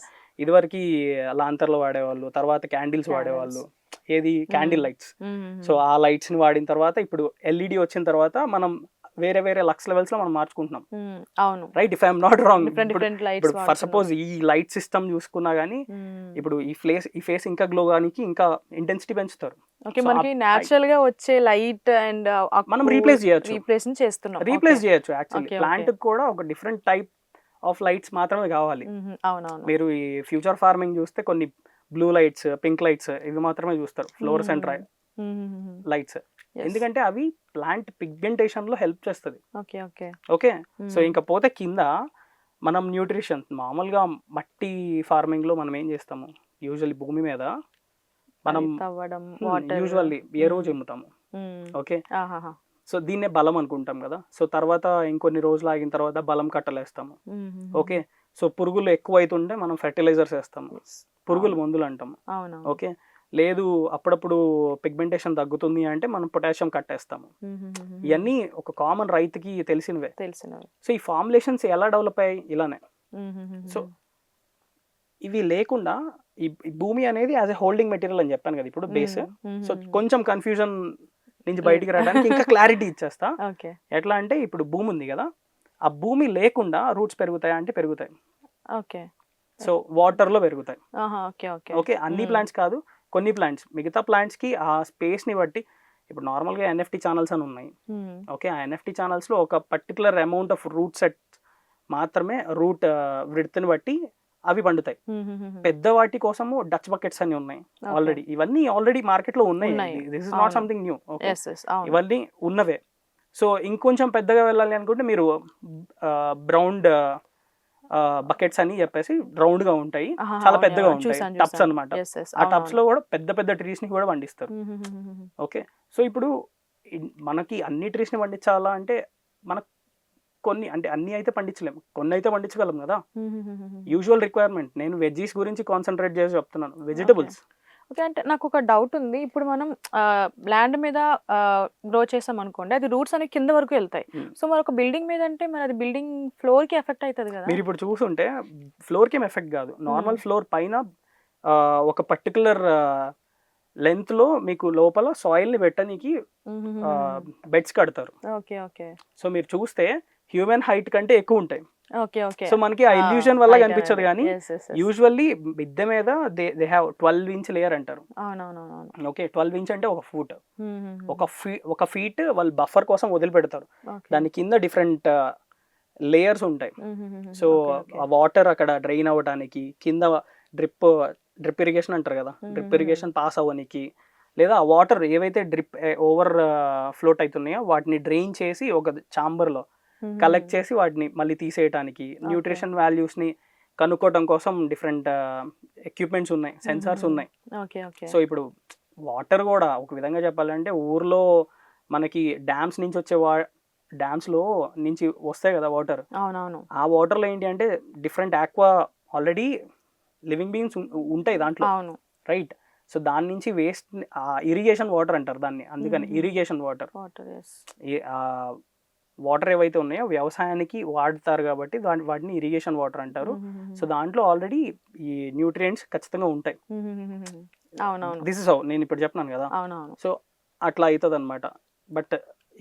ఇదివరకు లాంతర్లు వాడేవాళ్ళు, తర్వాత క్యాండిల్స్ వాడేవాళ్ళు, ఏది క్యాండిల్ లైట్స్. సో ఆ లైట్స్ని వాడిన తర్వాత ఇప్పుడు ఎల్ఈడి వచ్చిన తర్వాత మనం వేరే లక్స్ లెవెల్స్ లో మనం మార్చుకుంటున్నాం. అవును, right? If I'm not wrong. ఇప్పుడు ఫర్ సపోజ్ ఈ లైట్ సిస్టమ్ చూసుకున్నా గానీ ఇప్పుడు ఈ ఫేస్ ఇంకా గ్లో గానికి ఇంకా ఇంటెన్సిటీ పెంచుతారు. మనకి నేచురల్ గా వచ్చే లైట్ అండ్ మనం రీప్లేస్ చేయొచ్చు యాక్చువల్లీ. ప్లాంట్ కూడా ఒక డిఫరెంట్ టైప్ ఆఫ్ లైట్స్ మాత్రమే కావాలి. మీరు ఈ ఫ్యూచర్ ఫార్మింగ్ చూస్తే కొన్ని బ్లూ లైట్స్, పింక్ లైట్స్ ఇవి మాత్రమే చూస్తారు, ఫ్లోరసెంట్ లైట్స్. ఎందుకంటే అవి ప్లాంట్ పిగ్మెంటేషన్ లో హెల్ప్ చేస్తుంది. ఓకే, సో ఇంకా పోతే కింద మనం న్యూట్రిషన్, మామూలుగా మట్టి ఫార్మింగ్ లో మనం ఏం చేస్తాము? యూజువల్లీ భూమి మీద మనం యూజువల్లీ ఎరువు చెమ్ముతాము. ఓకే, సో దీన్నే బలం అనుకుంటాం కదా. సో తర్వాత ఇంకొన్ని రోజులు ఆగిన తర్వాత బలం కట్టలేస్తాము. ఓకే, సో పురుగులు ఎక్కువ అవుతుంటే మనం ఫెర్టిలైజర్స్ వేస్తాము, పురుగుల మందులు అంటాము. ఓకే, లేదు అప్పుడప్పుడు పిగ్మెంటేషన్ తగ్గుతుంది అంటే మనం పొటాషియం కట్టేస్తాము. ఇవన్నీ ఒక కామన్ రైతుకి తెలిసినవే. సో ఈ ఫార్ములేషన్స్ ఎలా డెవలప్ అయ్యాయి ఇలానే. సో ఇవి లేకుండా ఈ భూమి అనేది యాజ్ ఎ హోల్డింగ్ మెటీరియల్ అని చెప్పాను కదా ఇప్పుడు బేస్. సో కొంచెం కన్ఫ్యూజన్ నుంచి బయటికి రావడానికి ఇంకా క్లారిటీ ఇచ్చేస్తా. ఎట్లా అంటే ఇప్పుడు భూమి ఉంది కదా, ఆ భూమి లేకుండా రూట్స్ పెరుగుతాయా అంటే పెరుగుతాయి. సో వాటర్ లో పెరుగుతాయి. ఓకే, అన్ని ప్లాంట్స్ కాదు, కొన్ని ప్లాంట్స్. మిగతా ప్లాంట్స్ కి ఆ స్పేస్ ని బట్టి ఇప్పుడు నార్మల్ గా ఎన్ఎఫ్టి ఛానల్స్ అని ఉన్నాయి. ఓకే, ఆ ఎన్ఎఫ్టి ఛానల్స్ లో ఒక particular amount of root set మాత్రమే, రూట్ విడ్త్ ని బట్టి అవి పండుతాయి. పెద్ద వాటి కోసము డచ్ బకెట్స్ అని ఉన్నాయి ఆల్రెడీ. ఇవన్నీ ఆల్రెడీ మార్కెట్ లో ఉన్నాయి. This is not something new. ఇవన్నీ ఉన్నవే. సో ఇంకొంచెం పెద్దగా వెళ్ళాలి అనుకుంటే మీరు బ్రౌండ్ బకెట్స్ అని చెప్పేసి రౌండ్ గా ఉంటాయి, చాలా పెద్దగా ఉంటాయి, టబ్స్ అనమాట. ఆ టబ్స్ లో కూడా పెద్ద పెద్ద ట్రీస్ ని కూడా పండిస్తారు. ఓకే, సో ఇప్పుడు మనకి అన్ని ట్రీస్ ని పండించాలా అంటే మనకు కొన్ని, అంటే అన్ని అయితే పండించలేము, కొన్ని అయితే పండించగలం కదా. యూజువల్ రిక్వైర్మెంట్, నేను వెజ్జీస్ గురించి కాన్సన్ట్రేట్ చేసి చెప్తున్నాను, వెజిటబుల్స్. ఓకే, అంటే నాకు ఒక డౌట్ ఉంది. ఇప్పుడు మనం ల్యాండ్ మీద గ్రో చేసాం అనుకోండి, అది రూట్స్ అనేవి కింద వరకు వెళ్తాయి. సో మరి ఒక బిల్డింగ్ మీద అంటే మరి అది బిల్డింగ్ ఫ్లోర్ కి ఎఫెక్ట్ అవుతుంది కదా. మీరు ఇప్పుడు చూసుంటే ఫ్లోర్ కి ఏం ఎఫెక్ట్ కాదు, నార్మల్ ఫ్లోర్ పైన ఒక పర్టికులర్ లెంత్ లో మీకు లోపల సాయిల్ ని పెట్టడానికి బెడ్స్ కడతారు. ఓకే ఓకే, సో మీరు చూస్తే హ్యూమన్ హైట్ కంటే ఎక్కువ ఉంటాయి. ఓకే ఓకే, సో మనకి ఆ ఇల్యూషన్ వల్ల కనిపించదు కానీ యూజువల్లీ మిద్దె మీద దే హ్యావ్ 12 ఇంచ్ లేయర్ అంటారు. ఓకే, 12 ఇంచ్ అంటే ఒక ఫూట్. ఒక ఫీట్ వాళ్ళు బఫర్ కోసం వదిలిపెడతారు. దాని కింద డిఫరెంట్ లేయర్స్ ఉంటాయి. సో ఆ వాటర్ అక్కడ డ్రైన్ అవ్వడానికి, కింద డ్రిప్ ఇరిగేషన్ అంటారు కదా, డ్రిప్ ఇరిగేషన్ పాస్ అవ్వడానికి, లేదా ఆ వాటర్ ఏవైతే డ్రిప్ ఓవర్ ఫ్లోట్ అవుతున్నాయో వాటిని డ్రైన్ చేసి ఒక ఛాంబర్ లో కలెక్ట్ చేసి వాటిని మళ్ళీ తీసేయడానికి, న్యూట్రిషన్ వాల్యూస్ ని కనుక్కోవడం కోసం డిఫరెంట్ ఎక్విప్మెంట్స్ ఉన్నాయి, సెన్సార్స్ ఉన్నాయి. సో ఇప్పుడు వాటర్ కూడా ఒక విధంగా చెప్పాలంటే ఊర్లో మనకి డ్యామ్స్ నుంచి వచ్చే డ్యామ్స్ లో నుంచి వస్తాయి కదా వాటర్. ఆ వాటర్ లో ఏంటి అంటే different aqua already living beings ఉంటాయి దాంట్లో, రైట్. సో దాని నుంచి వేస్ట్ ఇరిగేషన్ వాటర్ అంటారు దాన్ని, అందుకని ఇరిగేషన్ వాటర్. వాటర్ ఏవైతే ఉన్నాయో వ్యవసాయానికి వాడతారు కాబట్టి వాటిని ఇరిగేషన్ వాటర్ అంటారు. సో దాంట్లో ఆల్రెడీ ఈ న్యూట్రియంట్స్ ఖచ్చితంగా ఉంటాయి. దిస్ ఇస్ హౌ నేను ఇప్పుడు చెప్తున్నాను కదా. సో అట్లా అవుతుంది అనమాట. బట్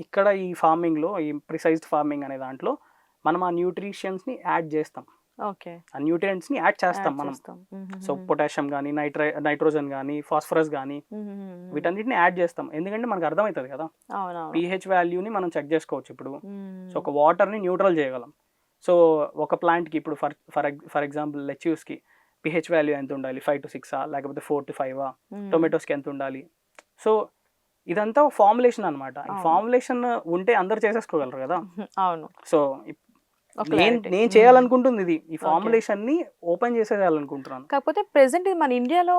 ఇక్కడ ఈ ఫార్మింగ్ లో, ఈ ప్రిసైజ్డ్ ఫార్మింగ్ అనే దాంట్లో మనం ఆ న్యూట్రిషన్స్ ని యాడ్ చేస్తాం, ఆ న్యూట్రియంట్స్ ని యాడ్ చేస్తాం మనం. సో పొటాషియం కానీ, నైట్రోజన్ కానీ, ఫాస్ఫరస్ కానీ, వీటన్నిటిని యాడ్ చేస్తాం. ఎందుకంటే మనకు అర్థమవుతుంది కదా, pH వాల్యూని మనం చెక్ చేసుకోవచ్చు ఇప్పుడు. సో ఒక వాటర్ని న్యూట్రల్ చేయగలం. సో ఒక ప్లాంట్కి ఇప్పుడు ఫర్ ఎగ్జాంపుల్ లెచ్యూస్కి pH వాల్యూ ఎంత ఉండాలి, 5 to 6 లేకపోతే 4 to 5 టొమాటోస్కి ఎంత ఉండాలి. సో ఇదంతా ఫార్ములేషన్ అనమాట. ఈ ఫార్ములేషన్ ఉంటే అందరు చేసేసుకోగలరు కదా. సో నేను చేయాలనుకుంటుంది ఇది, ఈ ఫార్ములేషన్ ని ఓపెన్ చేసేయాలనుకుంటున్నాను. కాకపోతే ప్రెసెంట్ మన ఇండియాలో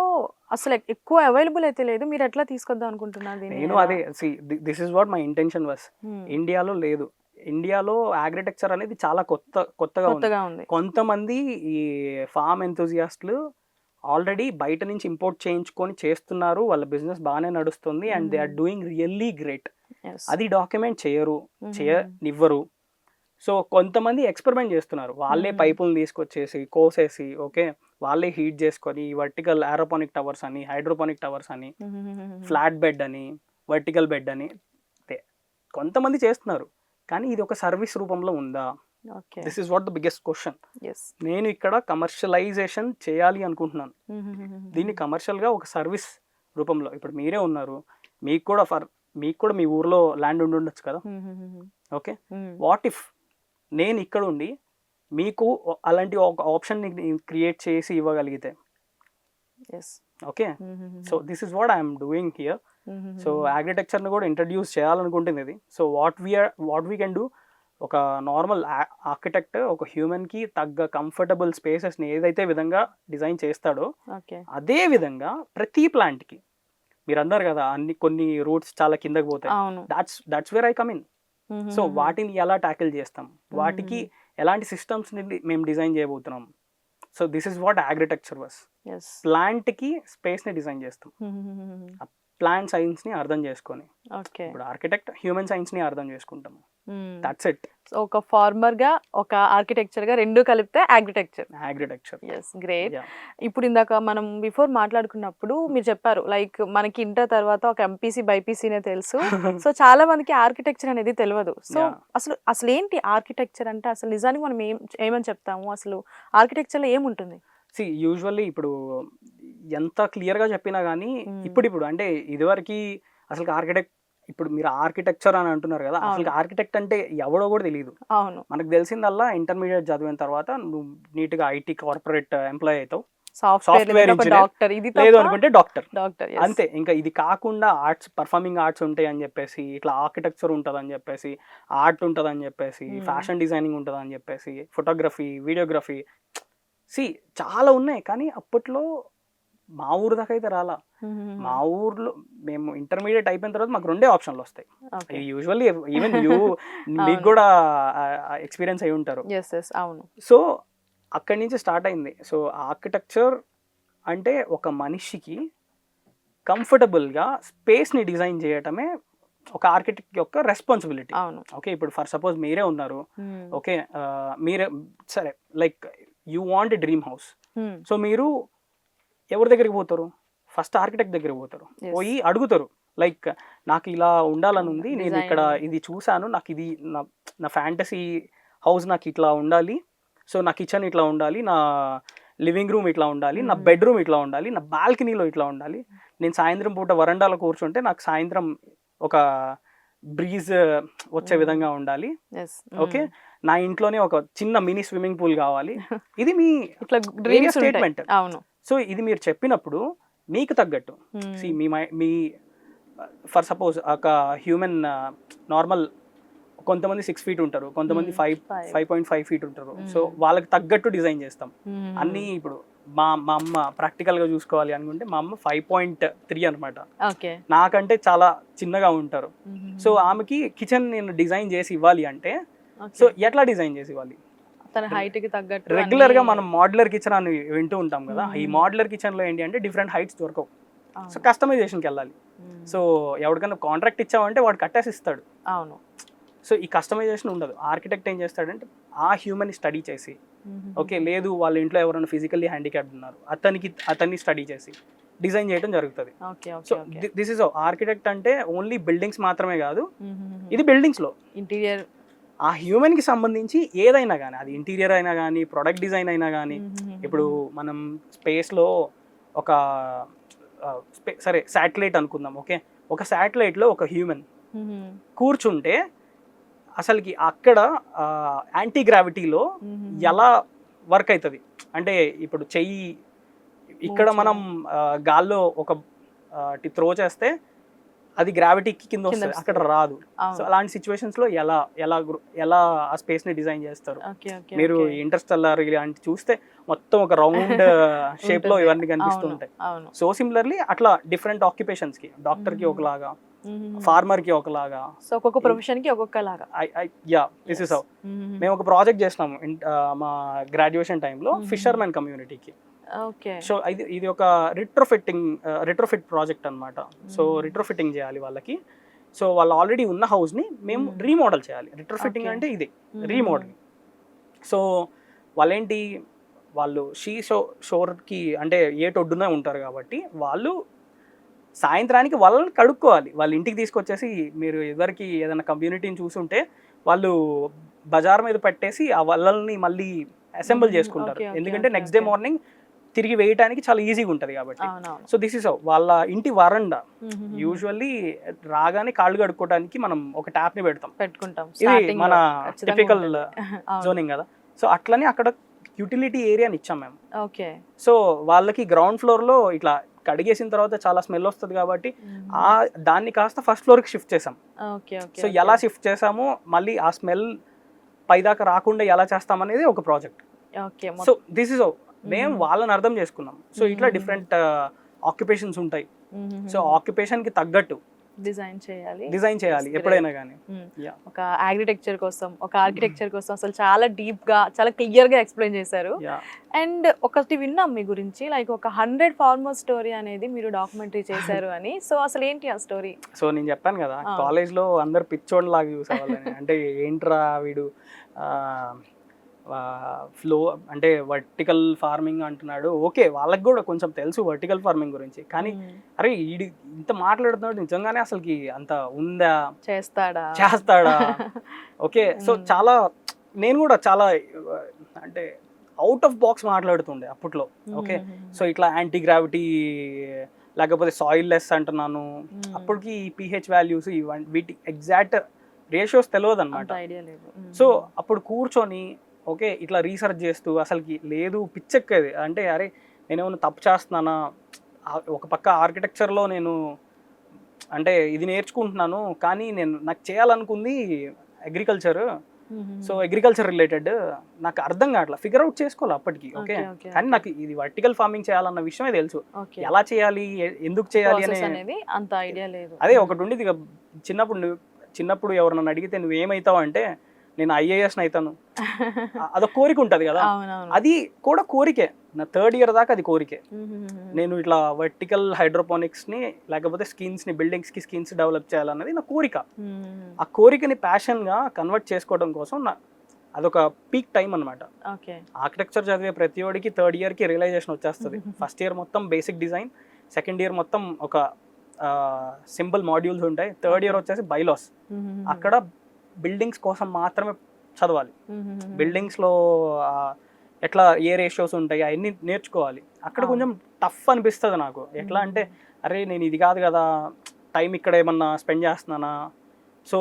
అసలు ఎక్కువ అవైలబుల్ అయితే లేదు. మీరు ఎట్లా తీసుకొద్దాం అనుకుంటున్నారు? నేను అదే, this is what my intention was. ఇండియాలో లేదు. ఇండియాలో అగ్రిటెక్చర్ అనేది చాలా కొత్తగా ఉంది. కొంతమంది ఈ ఫార్మ్ ఎంతూజియాస్టులు ఆల్రెడీ బయట నుంచి ఇంపోర్ట్ చేయించుకొని చేస్తున్నారు, వాళ్ళ బిజినెస్ బాగానే నడుస్తుంది, and they are doing really great. అది డాక్యుమెంట్ చేయనివ్వరు. సో కొంతమంది ఎక్స్పెరిమెంట్ చేస్తున్నారు, వాళ్ళే పైపులను తీసుకొచ్చేసి కోసేసి, ఓకే, వాళ్ళే హీట్ చేసుకొని వర్టికల్ ఏరోపోనిక్ టవర్స్ అని, హైడ్రోపోనిక్ టవర్స్ అని, ఫ్లాట్ బెడ్ అని, వర్టికల్ బెడ్ అని కొంతమంది చేస్తున్నారు. కానీ ఇది ఒక సర్వీస్ రూపంలో ఉందా? This is what the biggest question. నేను ఇక్కడ కమర్షియలైజేషన్ చేయాలి అనుకుంటున్నాను. దీన్ని కమర్షియల్గా ఒక సర్వీస్ రూపంలో, ఇప్పుడు మీరే ఉన్నారు, మీకు కూడా మీ ఊర్లో ల్యాండ్ ఉండొచ్చు కదా. ఓకే, వాట్ ఇఫ్ నేను ఇక్కడ ఉండి మీకు అలాంటి ఒక ఆప్షన్ క్రియేట్ చేసి ఇవ్వగలిగితే? Okay, so this is what I'm doing here. So అగ్రిటెక్చర్ని కూడా ఇంట్రడ్యూస్ చేయాలనుకుంటుంది ఇది. So what we can do, ఒక నార్మల్ ఆర్కిటెక్ట్ ఒక హ్యూమన్కి తగ్గ కంఫర్టబుల్ స్పేసెస్ని ఏదైతే విధంగా డిజైన్ చేస్తాడో అదే విధంగా ప్రతి ప్లాంట్కి మీరు అన్నారు కదా అన్ని కొన్ని రూట్స్ చాలా కిందకి పోతాయి, అవును. That's where I come in. So వాటిని ఎలా ట్యాకిల్ చేస్తాం, వాటికి ఎలాంటి సిస్టమ్స్ మేము డిజైన్ చేయబోతున్నాం. So this is what agritecture was. Yes. ప్లాంట్కి స్పేస్ని డిజైన్ చేస్తాం, ప్లాంట్ సైన్స్ని అర్థం చేసుకొని. ఓకే. ఇప్పుడు ఆర్కిటెక్ట్ హ్యూమన్ సైన్స్ని అర్థం చేసుకుంటాము, దట్స్ ఇట్. సో ఒక ఫార్మర్ గా ఒక ఆర్కిటెక్చర్ గా రెండు కలిపితే అగ్రిటెక్చర్. Yes, great. ఇప్పుడు ఇందాక మనం బిఫోర్ మాట్లాడుకున్నప్పుడు మీరు చెప్పారు లైక్ మనకి ఇంటర్ తర్వాత ఒక ఎంపీసీ బైపీసీనే తెలుసు. సో చాలా మందికి ఆర్కిటెక్చర్ అనేది తెలియదు. సో అసలు ఏంటి ఆర్కిటెక్చర్ అంటే? అసలు నిజానికి మనం ఏమని చెప్తాము? అసలు ఆర్కిటెక్చర్ లో ఏముంటుంది? యూజువల్లీ ఇప్పుడు ఎంత క్లియర్గా చెప్పినా కానీ ఇప్పుడు అంటే ఇదివరకు అసలు ఆర్కిటెక్ట్, ఇప్పుడు మీరు ఆర్కిటెక్చర్ అని అంటున్నారు కదా, అసలు ఆర్కిటెక్ట్ అంటే ఎవడో కూడా తెలియదు. అవును. మనకు తెలిసిందల్లా ఇంటర్మీడియట్ చదివిన తర్వాత నువ్వు నీట్గా ఐటీ కార్పొరేట్ ఎంప్లాయ్ అవుతావు, సాఫ్ట్వేర్ డాక్టర్, ఇది లేదు అనుకుంటే డాక్టర్, డాక్టర్ అంతే. ఇంకా ఇది కాకుండా ఆర్ట్స్, పర్ఫార్మింగ్ ఆర్ట్స్ ఉంటాయి అని చెప్పేసి, ఇట్లా ఆర్కిటెక్చర్ ఉంటుంది అని చెప్పేసి, ఆర్ట్ ఉంటుంది అని చెప్పేసి, ఫ్యాషన్ డిజైనింగ్ ఉంటుంది అని చెప్పేసి, ఫోటోగ్రఫీ, వీడియోగ్రఫీ, చాలా ఉన్నాయి. కానీ అప్పట్లో మా ఊరు దాకా అయితే రాలా. మా ఊర్లో మేము ఇంటర్మీడియట్ అయిపోయిన తర్వాత మాకు 2 ఆప్షన్లు వస్తాయి. యూజువల్లీ ఈవెన్ మీకు కూడా ఎక్స్పీరియన్స్ అయి ఉంటారు. అవును. సో అక్కడి నుంచి స్టార్ట్ అయింది. సో ఆర్కిటెక్చర్ అంటే ఒక మనిషికి కంఫర్టబుల్గా స్పేస్ని డిజైన్ చేయటమే ఒక ఆర్కిటెక్ట్ యొక్క రెస్పాన్సిబిలిటీ. ఓకే, ఇప్పుడు ఫర్ సపోజ్ మీరే ఉన్నారు, ఓకే, మీరే సరే like you want a dream house. So మీరు ఎవరి దగ్గరికి పోతారు? ఫస్ట్ ఆర్కిటెక్ట్ దగ్గరికి పోతారు, పోయి అడుగుతారు లైక్ నాకు ఇలా ఉండాలని ఉంది, నేను ఇక్కడ ఇది చూశాను, నాకు ఇది నా ఫ్యాంటసీ హౌస్ నాకు ఇట్లా ఉండాలి, సో నా కిచెన్ ఇట్లా ఉండాలి, నా లివింగ్ రూమ్ ఇట్లా ఉండాలి, నా బెడ్రూమ్ ఇట్లా ఉండాలి, నా బాల్కనీలో ఇట్లా ఉండాలి, నేను సాయంత్రం పూట వరండాలో కూర్చుంటే నాకు సాయంత్రం ఒక బ్రీజ్ వచ్చే విధంగా ఉండాలి, ఓకే, నా ఇంట్లోనే ఒక చిన్న మినీ స్విమ్మింగ్ పూల్ కావాలి. ఇది మీ స్టేట్మెంట్. సో ఇది మీరు చెప్పినప్పుడు మీకు తగ్గట్టు మీ ఫర్ సపోజ్ ఒక హ్యూమన్ నార్మల్ కొంతమంది 6 feet ఉంటారు, కొంతమంది 5.5 feet ఉంటారు. సో వాళ్ళకి తగ్గట్టు డిజైన్ చేస్తాం అన్నీ. ఇప్పుడు మా అమ్మ ప్రాక్టికల్గా చూసుకోవాలి అనుకుంటే మా అమ్మ 5.3 అనమాట, నాకంటే చాలా చిన్నగా ఉంటారు. సో ఆమెకి కిచెన్ నేను డిజైన్ చేసి ఇవ్వాలి అంటే సో ఎట్లా డిజైన్ చేసి ఇవ్వాలి? రెగ్యులర్ గా మనం మోడ్యులర్ కిచెన్ అని వింటూ ఉంటాం కదా, ఈ మోడ్యులర్ కిచెన్ లో ఏంటి అంటే డిఫరెంట్ హైట్స్ దొరకవు. సో కస్టమైజేషన్కి వెళ్ళాలి. సో ఎవరికైనా కాంట్రాక్ట్ ఇచ్చామంటే వాడు కట్టేసి ఇస్తాడు. అవును. సో ఈ కస్టమైజేషన్ ఉండదు. ఆర్కిటెక్ట్ ఏం చేస్తాడంటే ఆ హ్యూమన్ స్టడీ చేసి, ఓకే లేదు వాళ్ళ ఇంట్లో ఎవరైనా ఫిజికల్లీ హ్యాండిక్యాప్డ్ ఉన్నారు, అతన్ని స్టడీ చేసి డిజైన్ చేయడం జరుగుతుంది. సో దిస్ ఇస్ ఆర్కిటెక్ట్ అంటే ఓన్లీ బిల్డింగ్స్ మాత్రమే కాదు, ఇది బిల్డింగ్స్ లో ఇంటీరియర్ ఆ హ్యూమన్ కి సంబంధించి ఏదైనా కానీ, అది ఇంటీరియర్ అయినా కానీ, ప్రొడక్ట్ డిజైన్ అయినా కానీ. ఇప్పుడు మనం స్పేస్లో ఒక సరే శాటిలైట్ అనుకుందాం, ఓకే, ఒక శాటిలైట్లో ఒక హ్యూమన్ కూర్చుంటే అసలుకి అక్కడ యాంటీ గ్రావిటీలో ఎలా వర్క్ అవుతుంది అంటే, ఇప్పుడు చెయ్యి ఇక్కడ మనం గాల్లో ఒక త్రో చేస్తే అది గ్రావిటీకి కింద వస్తుంది, అక్కడ రాదు. సో అలాంటి సిచ్యువేషన్స్ లో ఎలా ఆ స్పేస్ ని డిజైన్ చేస్తారు? మీరు ఇంటర్స్టెల్లార్ ఇలాంటి చూస్తే మొత్తం ఒక రౌండ్ షేప్ లో ఇవన్నీ కనిపిస్తూ ఉంటాయి. సో సిమిలర్లీ అట్లా డిఫరెంట్ ఆక్యుపేషన్స్ కి, డాక్టర్ కి ఒకలాగా, ఫార్మర్ కి ఒకలాగా, సో ఒక్కొక్క ప్రొఫెషన్ కి ఒక్కొక్కలాగా. దిస్ ఇస్ హౌ మేము ఒక ప్రాజెక్ట్ చేసినాము మా గ్రాడ్యుయేషన్ టైంలో ఫిషర్మెన్ కమ్యూనిటీకి. సో ఇది ఒక రిట్రోఫిట్ ప్రాజెక్ట్ అనమాట. సో రిట్రోఫిట్టింగ్ చేయాలి వాళ్ళకి. సో వాళ్ళు ఆల్రెడీ ఉన్న హౌస్ ని మేము రీమోడల్ చేయాలి. రిట్రోఫిట్టింగ్ అంటే ఇది రీమోడలింగ్. సో వాళ్ళు షోర్కి అంటే ఏటొడ్డునే ఉంటారు కాబట్టి వాళ్ళు సాయంత్రానికి వాళ్ళని కడుక్కోవాలి. వాళ్ళ ఇంటికి తీసుకొచ్చేసి, మీరు ఎవరికి ఏదైనా కమ్యూనిటీని చూసుంటే వాళ్ళు బజార్ మీద పెట్టేసి ఆ వలల్ని మళ్ళీ అసెంబుల్ చేసుకుంటారు. ఎందుకంటే నెక్స్ట్ డే మార్నింగ్ తిరిగి వేయడానికి చాలా ఈజీగా ఉంటుంది కాబట్టి. సో దిస్ ఇస్ వాళ్ళ ఇంటి వరండా యూజువల్లీ రాగానే కాళ్ళు కడుక్కోవడానికి మనం ఒక ట్యాప్ ని పెట్టుకుంటాం. ఇది మన టిపికల్ జోనింగ్ కదా. సో అట్లనే అక్కడ యూటిలిటీ ఏరియాని ఇచ్చాం మేము. సో వాళ్ళకి గ్రౌండ్ ఫ్లోర్ లో ఇట్లా కడిగేసిన తర్వాత చాలా స్మెల్ వస్తుంది కాబట్టి దాన్ని కాస్త ఫస్ట్ ఫ్లోర్ కి షిఫ్ట్ చేసాం. సో ఎలా షిఫ్ట్ చేసామో మళ్ళీ ఆ స్మెల్ పైదాకా రాకుండా ఎలా చేస్తామనేది ఒక ప్రాజెక్ట్. సో దిస్ ఇస్ మేము వాళ్ళని అర్థం చేసుకున్నాం. సో ఇట్లా డిఫరెంట్ ఆక్యుపేషన్స్ ఉంటాయి. సో ఆక్యుపేషన్కి తగ్గట్టు డిజైన్ చేయాలి డిజైన్ ఎప్పుడైనా కానీ. ఒక అగ్రిటెక్చర్ కోసం, ఒక ఆర్కిటెక్చర్ కోసం అసలు చాలా డీప్ గా, చాలా క్లియర్ గా ఎక్స్ప్లెయిన్ చేశారు. అండ్ ఒకటి విన్నాం మీ గురించి, లైక్ ఒక 100 ఫార్మర్ స్టోరీ అనేది మీరు డాక్యుమెంటరీ చేశారు అని. సో అసలు ఏంటి ఆ స్టోరీ? సో నేను చెప్పాను కదా, కాలేజ్ లో అందరు పిచ్చోడ్ లాగా చూసేవాళ్ళని. అంటే ఏంట్రా వీడు ఫ్లో అంటే వర్టికల్ ఫార్మింగ్ అంటున్నాడు. ఓకే, వాళ్ళకి కూడా కొంచెం తెలుసు వర్టికల్ ఫార్మింగ్ గురించి, కానీ అరే ఈడి ఇంత మాట్లాడుతున్నాడు, నిజంగానే అసలుకి అంత ఉందా, చేస్తాడా? ఓకే, సో చాలా నేను కూడా చాలా అంటే అవుట్ ఆఫ్ బాక్స్ మాట్లాడుతుండే అప్పట్లో. ఓకే, సో ఇట్లా యాంటీ గ్రావిటీ లేకపోతే సాయిల్ లెస్ అంటున్నాను. అప్పటికి pH వాల్యూస్ వీటి ఎగ్జాక్ట్ రేషియోస్ తెలియదు అనమాట. సో అప్పుడు కూర్చొని ఓకే ఇట్లా రీసెర్చ్ చేస్తూ అసలుకి లేదు పిచ్చెక్కేది. అంటే అరే నేనేమన్నా తప్పు చేస్తున్నానా, ఒక పక్క ఆర్కిటెక్చర్లో నేను అంటే ఇది నేర్చుకుంటున్నాను, కానీ నాకు చేయాలనుకుంది అగ్రికల్చర్. సో అగ్రికల్చర్ రిలేటెడ్ నాకు అర్థం కావట్లా, ఫిగర్ అవుట్ చేసుకోవాలి అప్పటికి. ఓకే, కానీ నాకు ఇది వర్టికల్ ఫార్మింగ్ చేయాలన్న విషయమే తెలుసు, ఎలా చేయాలి, ఎందుకు చేయాలి అనేది అంత ఐడియా లేదు. అదే ఒకటి ఉండేది చిన్నప్పుడు ఎవరన్నా అడిగితే నువ్వేమవుతావు అంటే నేను ఐఏఎస్ అవుతాను, అదొక కోరిక ఉంటుంది కదా. అది కూడా కోరికే, నా 3rd ఇయర్ దాకా అది కోరికే. నేను ఇట్లా వర్టికల్ హైడ్రోపోనిక్స్ ని లేకపోతే స్కిన్స్ ని, బిల్డింగ్స్ కి స్కిన్స్ డెవలప్ చేయాలన్నది నా కోరిక. ఆ కోరికని ప్యాషన్ గా కన్వర్ట్ చేసుకోవడం కోసం అదొక పీక్ టైం అనమాట. ఆర్కిటెక్చర్ చదివే ప్రతి ఒడికి 3rd ఇయర్ కి రియలైజేషన్ వచ్చేస్తుంది. ఫస్ట్ ఇయర్ మొత్తం బేసిక్ డిజైన్, సెకండ్ ఇయర్ మొత్తం ఒక సింపుల్ మాడ్యూల్స్ ఉంటాయి, 3rd ఇయర్ వచ్చేసి బైలాస్. అక్కడ బిల్డింగ్స్ కోసం మాత్రమే చదవాలి. బిల్డింగ్స్లో ఎట్లా ఏ రేషియోస్ ఉంటాయి అవన్నీ నేర్చుకోవాలి. అక్కడ కొంచెం టఫ్ అనిపిస్తుంది నాకు. ఎట్లా అంటే అరే నేను ఇది కాదు కదా, టైం ఇక్కడ ఏమన్నా స్పెండ్ చేస్తున్నానా. సో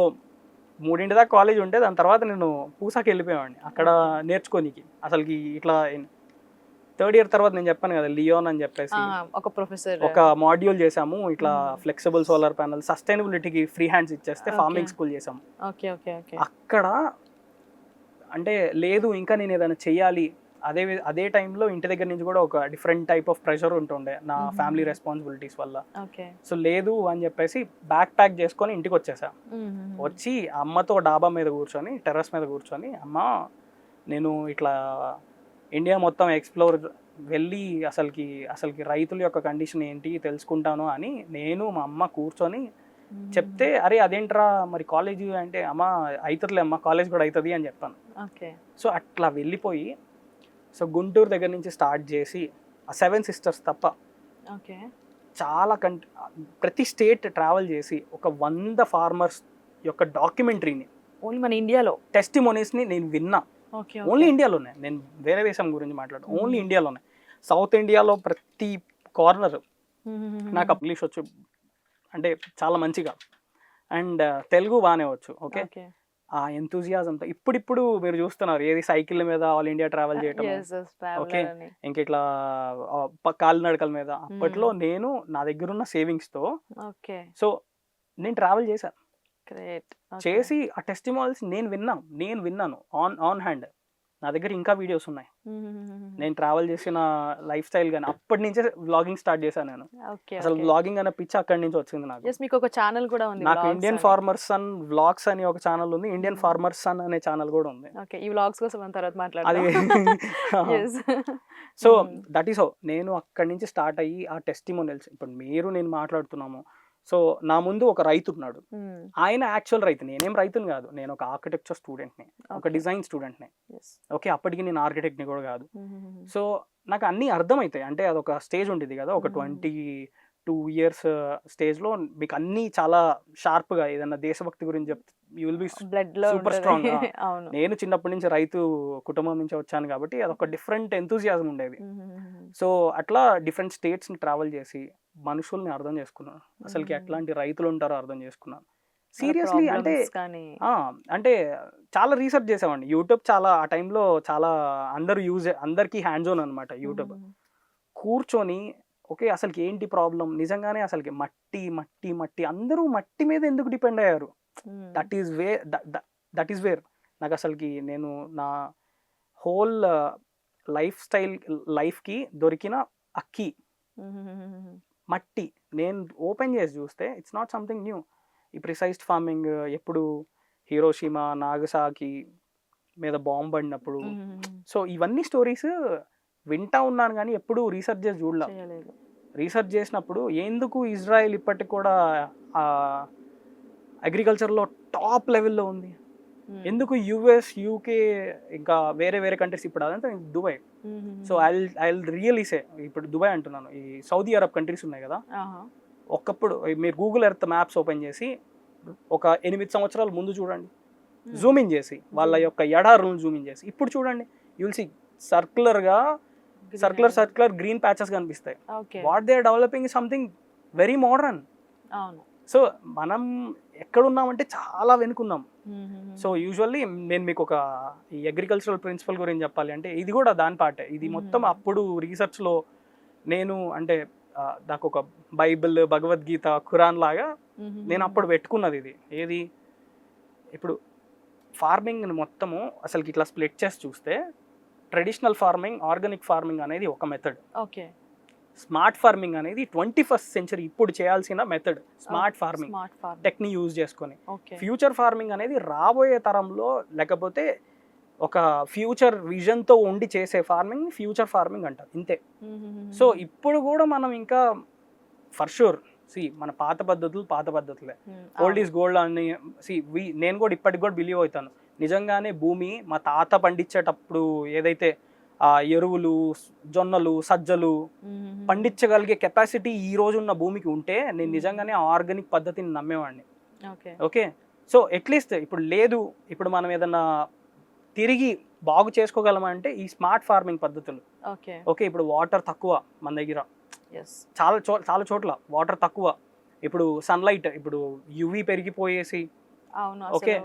3 దాకా కాలేజ్ ఉంటే దాని తర్వాత నేను పూసాకి వెళ్ళిపోయేవాడిని అక్కడ నేర్చుకోనికి. అసలుకి ఇట్లా 3rd ఇయర్ తర్వాత నేను చెప్పాను కదా లియోన్ అని చెప్పేసి ఒక ప్రొఫెసర్ ఒక మాడ్యూల్ చేసాము. ఇట్లా ఫ్లెక్సిబుల్ సోలార్ ప్యానల్, సస్టైనబిలిటీకి ఫ్రీ హ్యాండ్స్ ఇచ్చేస్తే ఫార్మింగ్ స్కూల్ చేసాము. అక్కడ అంటే లేదు ఇంకా నేను ఏదైనా చెయ్యాలి. అదే టైంలో ఇంటి దగ్గర నుంచి కూడా ఒక డిఫరెంట్ టైప్ ఆఫ్ ప్రెషర్ ఉంటుండే నా ఫ్యామిలీ రెస్పాన్సిబిలిటీస్ వల్ల. సో లేదు అని చెప్పేసి బ్యాక్ ప్యాక్ చేసుకొని ఇంటికి వచ్చేసా. వచ్చి అమ్మతో డాబా మీద కూర్చొని, టెర్రస్ మీద కూర్చొని, అమ్మ నేను ఇట్లా ఇండియా మొత్తం ఎక్స్ప్లోర్ వెళ్ళి అసలుకి రైతుల యొక్క కండిషన్ ఏంటి తెలుసుకుంటాను అని నేను మా అమ్మ కూర్చొని చెప్తే, అరే అదేంట్రా మరి కాలేజ్ అంటే, అమ్మ అవుతుందిలే అమ్మ, కాలేజ్ కూడా అవుతుంది అని చెప్పాను. సో అట్లా వెళ్ళిపోయి, సో గుంటూరు దగ్గర నుంచి స్టార్ట్ చేసి ఆ 7 సిస్టర్స్ తప్ప చాలా ప్రతి స్టేట్ ట్రావెల్ చేసి ఒక 100 ఫార్మర్స్ యొక్క డాక్యుమెంటరీని, ఓన్లీ మన ఇండియాలో టెస్టిమోనీస్ని నేను విన్నా. ఓన్లీ ఇండియాలోనే, నేను వేరే దేశం గురించి మాట్లాడు, ఓన్లీ ఇండియాలోనే. సౌత్ ఇండియాలో ప్రతి కార్నర్ నాకు ఇంగ్లీష్ వచ్చు అంటే చాలా మంచిగా, అండ్ తెలుగు బాగానే వచ్చు. ఓకే, ఆ ఎంతూజియాజంతో ఇప్పుడు మీరు చూస్తున్నారు ఏది సైకిల్ మీద ఆల్ ఇండియా ట్రావెల్ చేయటం, ఓకే ఇంక ఇట్లా కాలినడకల మీద. అప్పట్లో నేను నా దగ్గర ఉన్న సేవింగ్స్తో సో నేను ట్రావెల్ చేశాను. చేసి ఆ టెస్టిమోనీస్ నేను విన్నాను ఆన్ హ్యాండ్. నా దగ్గర ఇంకా వీడియోస్ ఉన్నాయి. నేను ట్రావెల్ చేసిన లైఫ్ స్టైల్ గానీ అప్పటి నుంచే వ్లాగింగ్ స్టార్ట్ చేశాను నేను. అసలు వ్లాగింగ్ అనే పిచ్చి అక్కడి నుంచి వచ్చింది నాకు. మీకు ఒక ఛానల్ కూడా ఉంది, నాకు ఇండియన్ ఫార్మర్స్ సన్ వ్లాగ్స్ అని ఒక ఛానల్ ఉంది, ఇండియన్ ఫార్మర్స్ సన్ అనే ఛానల్ కూడా ఉంది. ఈ వ్లాగ్స్ కోసం మనం తర్వాత మాట్లాడదాం. సో దట్ ఈస్ హౌ నేను అక్కడి నుంచి స్టార్ట్ అయ్యి ఆ టెస్టిమోనియల్స్. ఇప్పుడు నేను మాట్లాడుతున్నాము. సో నా ముందు ఒక రైతు ఉన్నాడు, ఆయన యాక్చువల్ రైతు, నేనేం రైతుని కాదు, నేను ఒక ఆర్కిటెక్చర్ స్టూడెంట్ని, ఒక డిజైన్ స్టూడెంట్ని. ఓకే, అప్పటికి నేను ఆర్కిటెక్ట్ని కూడా కాదు. సో నాకు అన్నీ అర్థమవుతాయి. అంటే అదొక స్టేజ్ ఉండేది కదా, ఒక 22 ఇయర్స్ స్టేజ్లో మీకు అన్నీ చాలా షార్ప్గా, ఏదన్నా దేశభక్తి గురించి చెప్తే you will be super strong. నేను చిన్నప్పటి నుంచి రైతు కుటుంబం నుంచి వచ్చాను కాబట్టి అదొక డిఫరెంట్ ఎంతూజియాజం ఉండేది. సో అట్లా డిఫరెంట్ స్టేట్స్ని ట్రావెల్ చేసి మనుషుల్ని అర్థం చేసుకున్నాను, అసలుకి ఎట్లాంటి రైతులు ఉంటారో అర్థం చేసుకున్నాను. సీరియస్లీ అంటే చాలా రీసెర్చ్ చేసామండి. యూట్యూబ్ చాలా ఆ టైంలో చాలా అందరికీ హ్యాండ్స్ ఆన్ అనమాట యూట్యూబ్. కూర్చొని ఓకే అసలుకి ఏంటి ప్రాబ్లం, నిజంగానే అసలుకి మట్టి అందరూ మట్టి మీద ఎందుకు డిపెండ్ అయ్యారు. దట్ ఈస్ వేర్ నాకు అసలుకి నేను నా హోల్ లైఫ్కి దొరికిన అక్కి మట్టి నేను ఓపెన్ చేసి చూస్తే ఇట్స్ నాట్ సంథింగ్ న్యూ. ఈ ప్రిసైజ్డ్ ఫార్మింగ్ ఎప్పుడు హిరోషిమా నాగసాకి మీద బాంబ్ పడినప్పుడు, సో ఇవన్నీ స్టోరీస్ వింటా ఉన్నాను కానీ ఎప్పుడు రీసెర్చ్ చేసి చూడలే. రీసెర్చ్ చేసినప్పుడు ఎందుకు ఇజ్రాయెల్ ఇప్పటికి కూడా అగ్రికల్చర్లో టాప్ లెవెల్లో ఉంది, ఎందుకు యుఎస్ యూకే ఇంకా వేరే వేరే కంట్రీస్, ఇప్పుడు అదంతా దుబాయ్. సో ఐ రియలీ సే, ఇప్పుడు దుబాయ్ అంటున్నాను, ఈ సౌదీ అరబ్ కంట్రీస్ ఉన్నాయి కదా, ఒకప్పుడు మీరు గూగుల్ ఎర్త్ మ్యాప్స్ ఓపెన్ చేసి ఒక 8 సంవత్సరాల ముందు చూడండి, జూమ్ ఇన్ చేసి వాళ్ళ యొక్క ఎడారులను జూమ్ ఇన్ చేసి ఇప్పుడు చూడండి, you will see circular green patches కనిపిస్తాయి. What they are developing something very modern. So మనం ఎక్కడున్నామంటే చాలా వెనుకున్నాం. సో యూజువల్లీ నేను మీకు ఒక ఈ అగ్రికల్చరల్ ప్రిన్సిపల్ గురించి చెప్పాలి అంటే ఇది కూడా దాని పార్టే. ఇది మొత్తం అప్పుడు రీసెర్చ్లో నేను అంటే నాకు ఒక బైబిల్, భగవద్గీత, ఖురాన్ లాగా నేను అప్పుడు పెట్టుకున్నది. ఇది ఏది ఇప్పుడు ఫార్మింగ్ మొత్తము అసలు ఇట్లా స్ప్లిట్ చేసి చూస్తే ట్రెడిషనల్ ఫార్మింగ్, ఆర్గానిక్ ఫార్మింగ్ అనేది ఒక మెథడ్. ఓకే. స్మార్ట్ ఫార్మింగ్ అనేది 21st సెంచరీ ఇప్పుడు చేయాల్సిన మెథడ్. స్మార్ట్ ఫార్మింగ్ టెక్ని యూజ్ చేసుకొని. ఫ్యూచర్ ఫార్మింగ్ అనేది రాబోయే తరంలో లేకపోతే ఒక ఫ్యూచర్ విజన్తో ఉండి చేసే ఫార్మింగ్ ఫ్యూచర్ ఫార్మింగ్ అంటారు, ఇంతే. సో ఇప్పుడు కూడా మనం ఇంకా ఫర్ షూర్ మన పాత పద్ధతులే, ఓల్డ్ ఈజ్ గోల్డ్ అని నేను కూడా ఇప్పటికి కూడా బిలీవ్ అవుతాను. నిజంగానే భూమి మా తాత పండించేటప్పుడు ఏదైతే ఎరువులు, జొన్నలు, సజ్జలు పండించగలిగే కెపాసిటీ ఈ రోజు ఉన్న భూమికి ఉంటే నేను నిజంగానే ఆర్గానిక్ పద్ధతిని నమ్మేవాడిని. ఓకే. సో అట్లీస్ట్ ఇప్పుడు లేదు, ఇప్పుడు మనం ఏదన్నా తిరిగి బాగు చేసుకోగలమంటే ఈ స్మార్ట్ ఫార్మింగ్ పద్ధతులు. ఓకే. ఇప్పుడు వాటర్ తక్కువ మన దగ్గర, చాలా చోట్ల వాటర్ తక్కువ. ఇప్పుడు సన్లైట్, ఇప్పుడు యువి పెరిగిపోయేసి, ఓకే,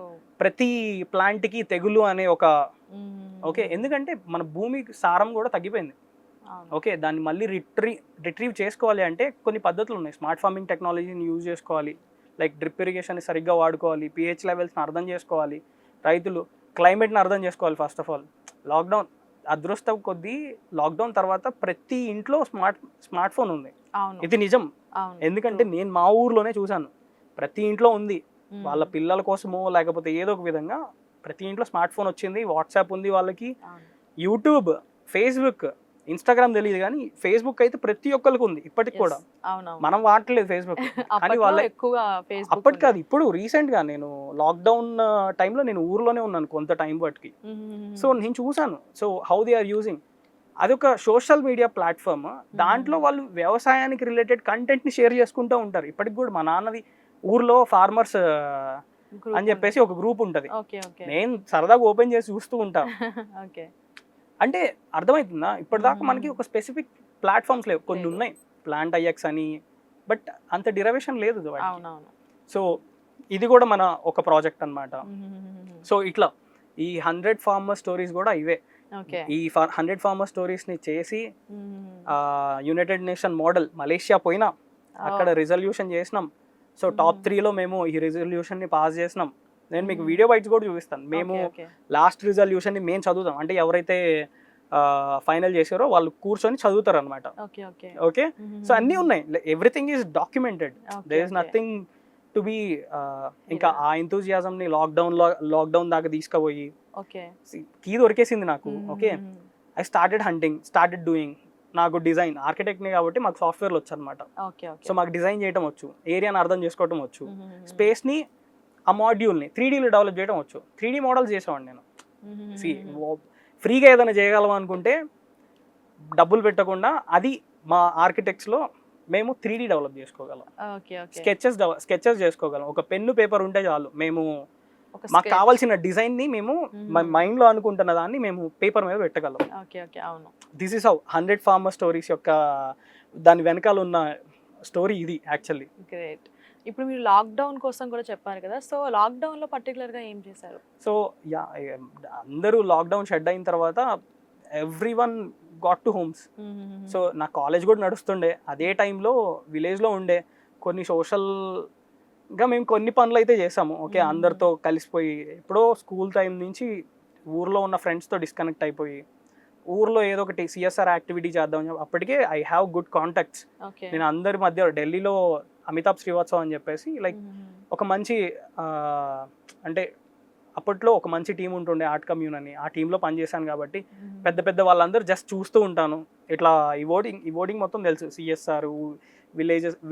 ప్రతి ప్లాంట్కి తెగులు అనే ఒక, ఓకే, ఎందుకంటే మన భూమి సారం కూడా తగ్గిపోయింది. ఓకే, దాన్ని మళ్ళీ రిట్రీవ్ చేసుకోవాలి అంటే కొన్ని పద్ధతులు ఉన్నాయి. స్మార్ట్ ఫార్మింగ్ టెక్నాలజీని యూజ్ చేసుకోవాలి, లైక్ డ్రిప్ ఇరిగేషన్ సరిగ్గా వాడుకోవాలి, పిహెచ్ లెవెల్స్ని అర్థం చేసుకోవాలి, రైతులు క్లైమేట్ని అర్థం చేసుకోవాలి. ఫస్ట్ ఆఫ్ ఆల్ లాక్డౌన్ అదృష్టం కొద్దీ లాక్డౌన్ తర్వాత ప్రతి ఇంట్లో స్మార్ట్ ఫోన్ ఉంది. ఇది నిజం. ఎందుకంటే నేను మా ఊర్లోనే చూశాను, ప్రతి ఇంట్లో ఉంది. వాళ్ళ పిల్లల కోసమో లేకపోతే ఏదో ఒక విధంగా ప్రతి ఇంట్లో స్మార్ట్ ఫోన్ వచ్చింది, వాట్సాప్ ఉంది వాళ్ళకి, యూట్యూబ్, ఫేస్బుక్, ఇన్స్టాగ్రామ్ తెలియదు కానీ ఫేస్బుక్ అయితే ప్రతి ఒక్కరికి ఉంది ఇప్పటికి కూడా. మనం వాడట్లేదు ఫేస్బుక్, కానీ వాళ్ళ అప్పటి కాదు, ఇప్పుడు రీసెంట్ గా నేను లాక్డౌన్ టైంలో నేను ఊర్లోనే ఉన్నాను కొంత టైం బట్టికి. సో నేను చూసాను, so how they are using. అదొక సోషల్ మీడియా ప్లాట్ఫామ్, దాంట్లో వాళ్ళు వ్యవసాయానికి రిలేటెడ్ కంటెంట్ ని షేర్ చేసుకుంటూ ఉంటారు. ఇప్పటికి కూడా మా నాన్నది ఊర్లో ఫార్మర్స్ అని చెప్పేసి ఒక గ్రూప్ ఉంటది, నేను సరదాగా ఓపెన్ చేసి చూస్తూ ఉంటా. అంటే అర్థమవుతుందా, ఇప్పటిదాకా మనకి ఒక స్పెసిఫిక్ ప్లాట్ఫామ్స్ లేవు. కొన్ని ఉన్నాయి, ప్లాంట్ ఐఎక్స్ అని, బట్ అంత డిరైవేషన్ లేదు. సో ఇది కూడా మన ఒక ప్రాజెక్ట్ అన్నమాట. సో ఇట్లా ఈ 100 ఫార్మర్ స్టోరీస్ కూడా ఇవే. ఈ 100 ఫార్మర్ స్టోరీస్ ని చేసి యునైటెడ్ నేషన్ మోడల్ మలేషియా పోయినా అక్కడ రిజల్యూషన్ చేసినాం. సో టాప్ 3లో మేము ఈ రిజల్యూషన్ ని పాస్ చేసినాం. నేను మీకు వీడియో బైట్స్ కూడా చూపిస్తాను. మేము లాస్ట్ రిజల్యూషన్ ని మేము చదువుతాం, అంటే ఎవరైతే ఫైనల్ చేసారో వాళ్ళు కూర్చొని చదువుతారు అనమాట. ఓకే. సో అన్నీ ఉన్నాయి, everything is documented, there is nothing to be. ఇంకా ఆ ఎంతూజియాజం ని లాక్డౌన్ దాకా తీసుకుపోయి కీ దొరికేసింది నాకు. Okay, I started hunting, started doing. నాకు డిజైన్ ఆర్కిటెక్ట్ని కాబట్టి మాకు సాఫ్ట్వేర్లు వచ్చు అనమాట. సో మాకు డిజైన్ చేయడం వచ్చు, ఏరియాని అర్థం చేసుకోవడం వచ్చు, స్పేస్ని ఆ మాడ్యూల్ని 3Dలో డెవలప్ చేయడం వచ్చు. 3D మోడల్స్ చేసేవాడిని నేను. ఫ్రీగా ఏదైనా చేయగలం అనుకుంటే డబ్బులు పెట్టకుండా, అది మా ఆర్కిటెక్ట్స్లో మేము 3D డెవలప్ చేసుకోగలం, స్కెచెస్ చేసుకోగలం. ఒక పెన్ను పేపర్ ఉంటే చాలు, మేము మాకు కావాల్సిన డిజైన్ని మేము మైండ్లో అనుకుంటున్న దాన్ని మేము పేపర్ మీద పెట్టగలం. This is how 100 farmer stories యొక్క దాని వెనకాల ఉన్న స్టోరీ ఇది యాక్చువల్లీ. గ్రేట్. ఇప్పుడు మీరు లాక్డౌన్ కోసం కూడా చెప్పారు కదా, సో లాక్డౌన్లో పర్టికులర్గా ఏం చేశారు? సో యా, అందరూ లాక్డౌన్ షట్ అయిన తర్వాత everyone got to homes. So నా కాలేజ్ కూడా నడుస్తుండే అదే టైంలో, విలేజ్లో ఉండే. కొన్ని సోషల్గా మేము కొన్ని పనులు అయితే చేసాము. ఓకే, అందరితో కలిసిపోయి, ఎప్పుడో స్కూల్ టైం నుంచి ఊర్లో ఉన్న ఫ్రెండ్స్తో డిస్కనెక్ట్ అయిపోయి ఊర్లో ఏదో ఒకటి సిఎస్ఆర్ యాక్టివిటీ చేద్దాం అప్పటికే I have good contacts. Okay. నేను అందరి మధ్య ఢిల్లీలో అమితాబ్ శ్రీవాత్సవ్ అని చెప్పేసి లైక్ ఒక మంచి అంటే అప్పట్లో ఒక మంచి టీం ఉంటుండే ఆర్ట్ కమ్యూన్ అని, ఆ టీంలో పనిచేశాను కాబట్టి పెద్ద పెద్ద వాళ్ళందరూ జస్ట్ చూస్తూ ఉంటాను. ఇట్లా ఈ ఓటింగ్ మొత్తం తెలుసు. సిఎస్ఆర్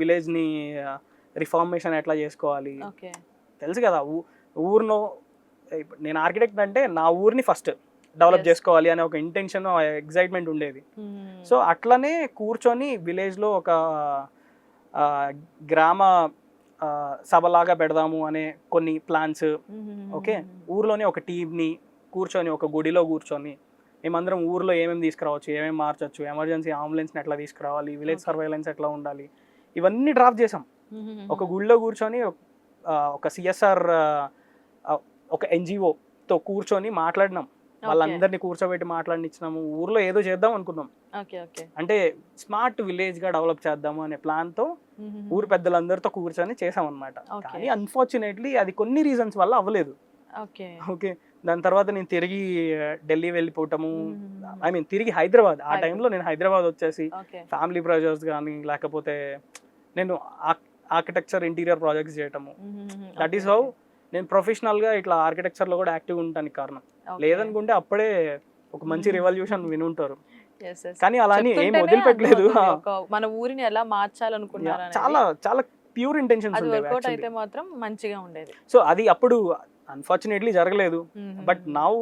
విలేజ్ని రిఫార్మేషన్ ఎట్లా చేసుకోవాలి తెలుసు కదా. ఊరిలో నేను ఆర్కిటెక్ట్ అంటే నా ఊరిని ఫస్ట్ డెవలప్ చేసుకోవాలి అనే ఒక ఇంటెన్షన్, ఎగ్జైట్మెంట్ ఉండేది. సో అట్లనే కూర్చొని విలేజ్లో ఒక గ్రామ సభలాగా పెడదాము అనే కొన్ని ప్లాన్స్. ఓకే, ఊర్లోనే ఒక టీంని కూర్చొని ఒక గుడిలో కూర్చొని మేమందరం ఊర్లో ఏమేమి తీసుకురావచ్చు, ఏమేమి మార్చచ్చు, ఎమర్జెన్సీ అంబులెన్స్ని ఎట్లా తీసుకురావాలి, విలేజ్ సర్వైలెన్స్ ఎట్లా ఉండాలి, ఇవన్నీ డ్రాఫ్ట్ చేసాం. ఒక గుడిలో కూర్చొని ఒక సిఎస్ఆర్ ఒక ఎన్జిఓతో కూర్చొని మాట్లాడినాం. వాళ్ళందరినీ కూర్చోబెట్టి మాట్లాడినిచ్చినాము. ఊర్లో ఏదో చేద్దాం అనుకున్నాం, అంటే స్మార్ట్ విలేజ్ గా డెవలప్ చేద్దాము అనే ప్లాన్ తో ఊరు పెద్దలందరితో కూర్చొని చేసాం అనమాట. కానీ అన్ఫార్చునేట్లీ అది కొన్ని రీజన్స్ వల్ల అవ్వలేదు. ఓకే, దాని తర్వాత నేను తిరిగి ఢిల్లీ వెళ్ళిపోవటము, ఐ మీన్ తిరిగి హైదరాబాద్. ఆ టైంలో నేను హైదరాబాద్ వచ్చేసి ఫ్యామిలీ ప్రెజర్స్ కానీ లేకపోతే నేను ఆర్కిటెక్చర్ ఇంటీరియర్ ప్రాజెక్ట్స్ చేయటము. దట్ ఈస్ హౌ నేను ప్రొఫెషనల్ గా ఇట్లా ఆర్కిటెక్చర్ లో కూడా యాక్టివ్ ఉంటానికి కారణం. లేదనుకుంటే అప్పుడే ఒక మంచి రెవల్యూషన్ వినుంటారు. కానీ అలా అని ఏం వదిలిపెట్టలేదు. మన ఊరిని ఎలా మార్చాలనుకున్నారు, చాలా చాలా ప్యూర్ ఇంటెన్షన్స్ అయితే మాత్రం మంచిగా ఉండేది. సో అది అప్పుడు అన్ఫార్చునేట్లీ జరగలేదు. బట్ నౌ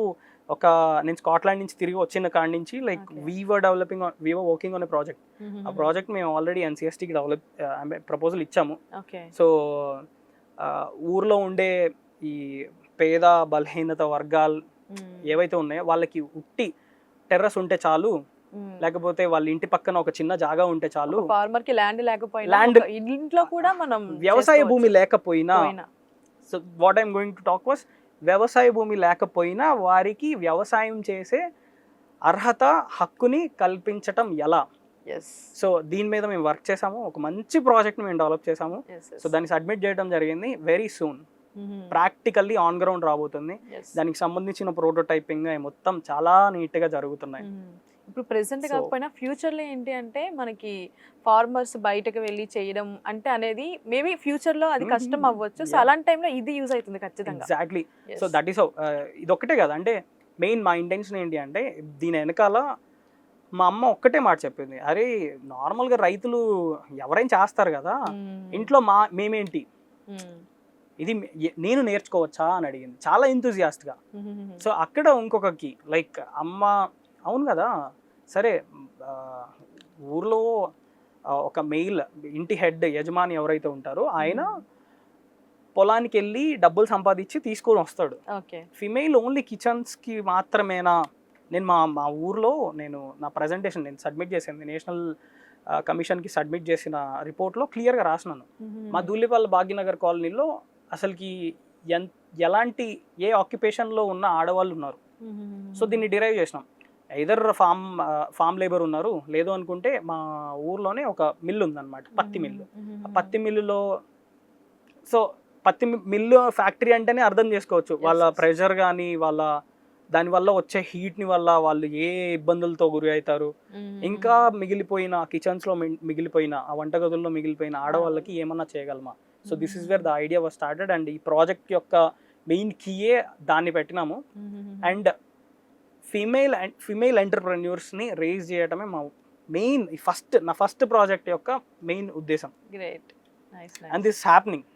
నేను స్కాట్లాండ్ నుంచి తిరిగి వచ్చిన కాడి నుంచి like weaver working on a project. ఆ ప్రాజెక్ట్ మేము ఆల్రెడీ ఎన్సిఎస్టీకి ప్రపోజల్ ఇచ్చాము. సో ఊర్లో ఉండే ఈ పేద బలహీనత వర్గాలు ఏవైతే ఉన్నాయో వాళ్ళకి ఉట్టి టెర్రస్ ఉంటే చాలు, లేకపోతే వాళ్ళ ఇంటి పక్కన ఒక చిన్న జాగా ఉంటే చాలు, ఫార్మర్ కి ల్యాండ్ ఇంట్లో కూడా మనం వ్యవసాయ భూమి లేకపోయినా, so what I'm going to talk was వ్యవసాయ భూమి లేకపోయినా వారికి వ్యవసాయం చేసే అర్హత హక్కుని కల్పించటం ఎలా. సో దీని మీద మేము వర్క్ చేసాము. ఒక మంచి ప్రాజెక్ట్ మేము డెవలప్ చేసాము. సో దాన్ని సబ్మిట్ చేయడం జరిగింది. Very soon practically on ground రాబోతుంది. దానికి సంబంధించిన ప్రోటోటైపింగ్ మొత్తం చాలా నీట్ గా జరుగుతున్నాయి. ఇప్పుడు ప్రెసెంట్ కాకపోయినా ఫ్యూచర్ లో ఏంటి అంటే మనకి ఫార్మర్స్ బయటకు వెళ్ళి చేయడం అంటే అనేది మేబీ ఫ్యూచర్ లో అది కష్టం అవ్వచ్చు. సో అలాంటి టైంలో ఇది యూజ్ అవుతుంది ఖచ్చితంగా. ఎగ్జాక్ట్లీ. సో దట్ ఈస్ ఇది ఒక్కటే కదా, అంటే మెయిన్ మా ఇంటెన్షన్ ఏంటి అంటే దీని వెనకాల మా అమ్మ ఒక్కటే మాట చెప్పింది, అరే నార్మల్గా రైతులు ఎవరైనా చేస్తారు కదా, ఇంట్లో మేమేంటి ఇది నేను నేర్చుకోవచ్చా అని అడిగింది చాలా ఎంతూజియాస్ట్గా. సో అక్కడ ఇంకొకకి లైక్ అమ్మ అవును కదా సరే, ఊర్లో ఒక మెయిల్ ఇంటి హెడ్ యజమాని ఎవరైతే ఉంటారో ఆయన పొలానికి వెళ్ళి డబ్బులు సంపాదించి తీసుకొని వస్తాడు. ఫిమేల్ ఓన్లీ కిచెన్స్కి మాత్రమేనా? నేను మా ఊర్లో నా ప్రజెంటేషన్ నేను సబ్మిట్ చేసింది నేషనల్ కమిషన్కి సబ్మిట్ చేసిన రిపోర్ట్లో క్లియర్గా రాసినాను. మా దూలిపల్లి భాగ్యనగర్ కాలనీలో అసలుకి ఎలాంటి ఏ ఆక్యుపేషన్లో ఉన్న ఆడవాళ్ళు ఉన్నారు. సో దీన్ని డిరైవ్ చేసినాం. ఐదర్ ఫామ్ లేబర్ ఉన్నారు, లేదు అనుకుంటే మా ఊర్లోనే ఒక మిల్లు ఉందన్నమాట, పత్తి మిల్లు. ఆ పత్తి మిల్లులో సో పత్తి మిల్లు ఫ్యాక్టరీ అంటేనే అర్థం చేసుకోవచ్చు వాళ్ళ ప్రెషర్ కానీ వాళ్ళ దానివల్ల వచ్చే హీట్ని వల్ల వాళ్ళు ఏ ఇబ్బందులతో గురి అవుతారు. ఇంకా మిగిలిపోయిన కిచెన్స్లో మిగిలిపోయిన ఆ వంటగదుల్లో మిగిలిపోయిన ఆడవాళ్ళకి ఏమన్నా చేయగలమా? So this is where the idea was started. And ఈ ప్రాజెక్ట్ యొక్క మెయిన్ కీయే దాన్ని పెట్టినాము. అండ్ ఫిమేల్ ఎంటర్ప్రెన్యూర్స్ని రేజ్ చేయడమే మా మెయిన్ నా ఫస్ట్ ప్రాజెక్ట్ యొక్క మెయిన్ ఉద్దేశం. And this happening.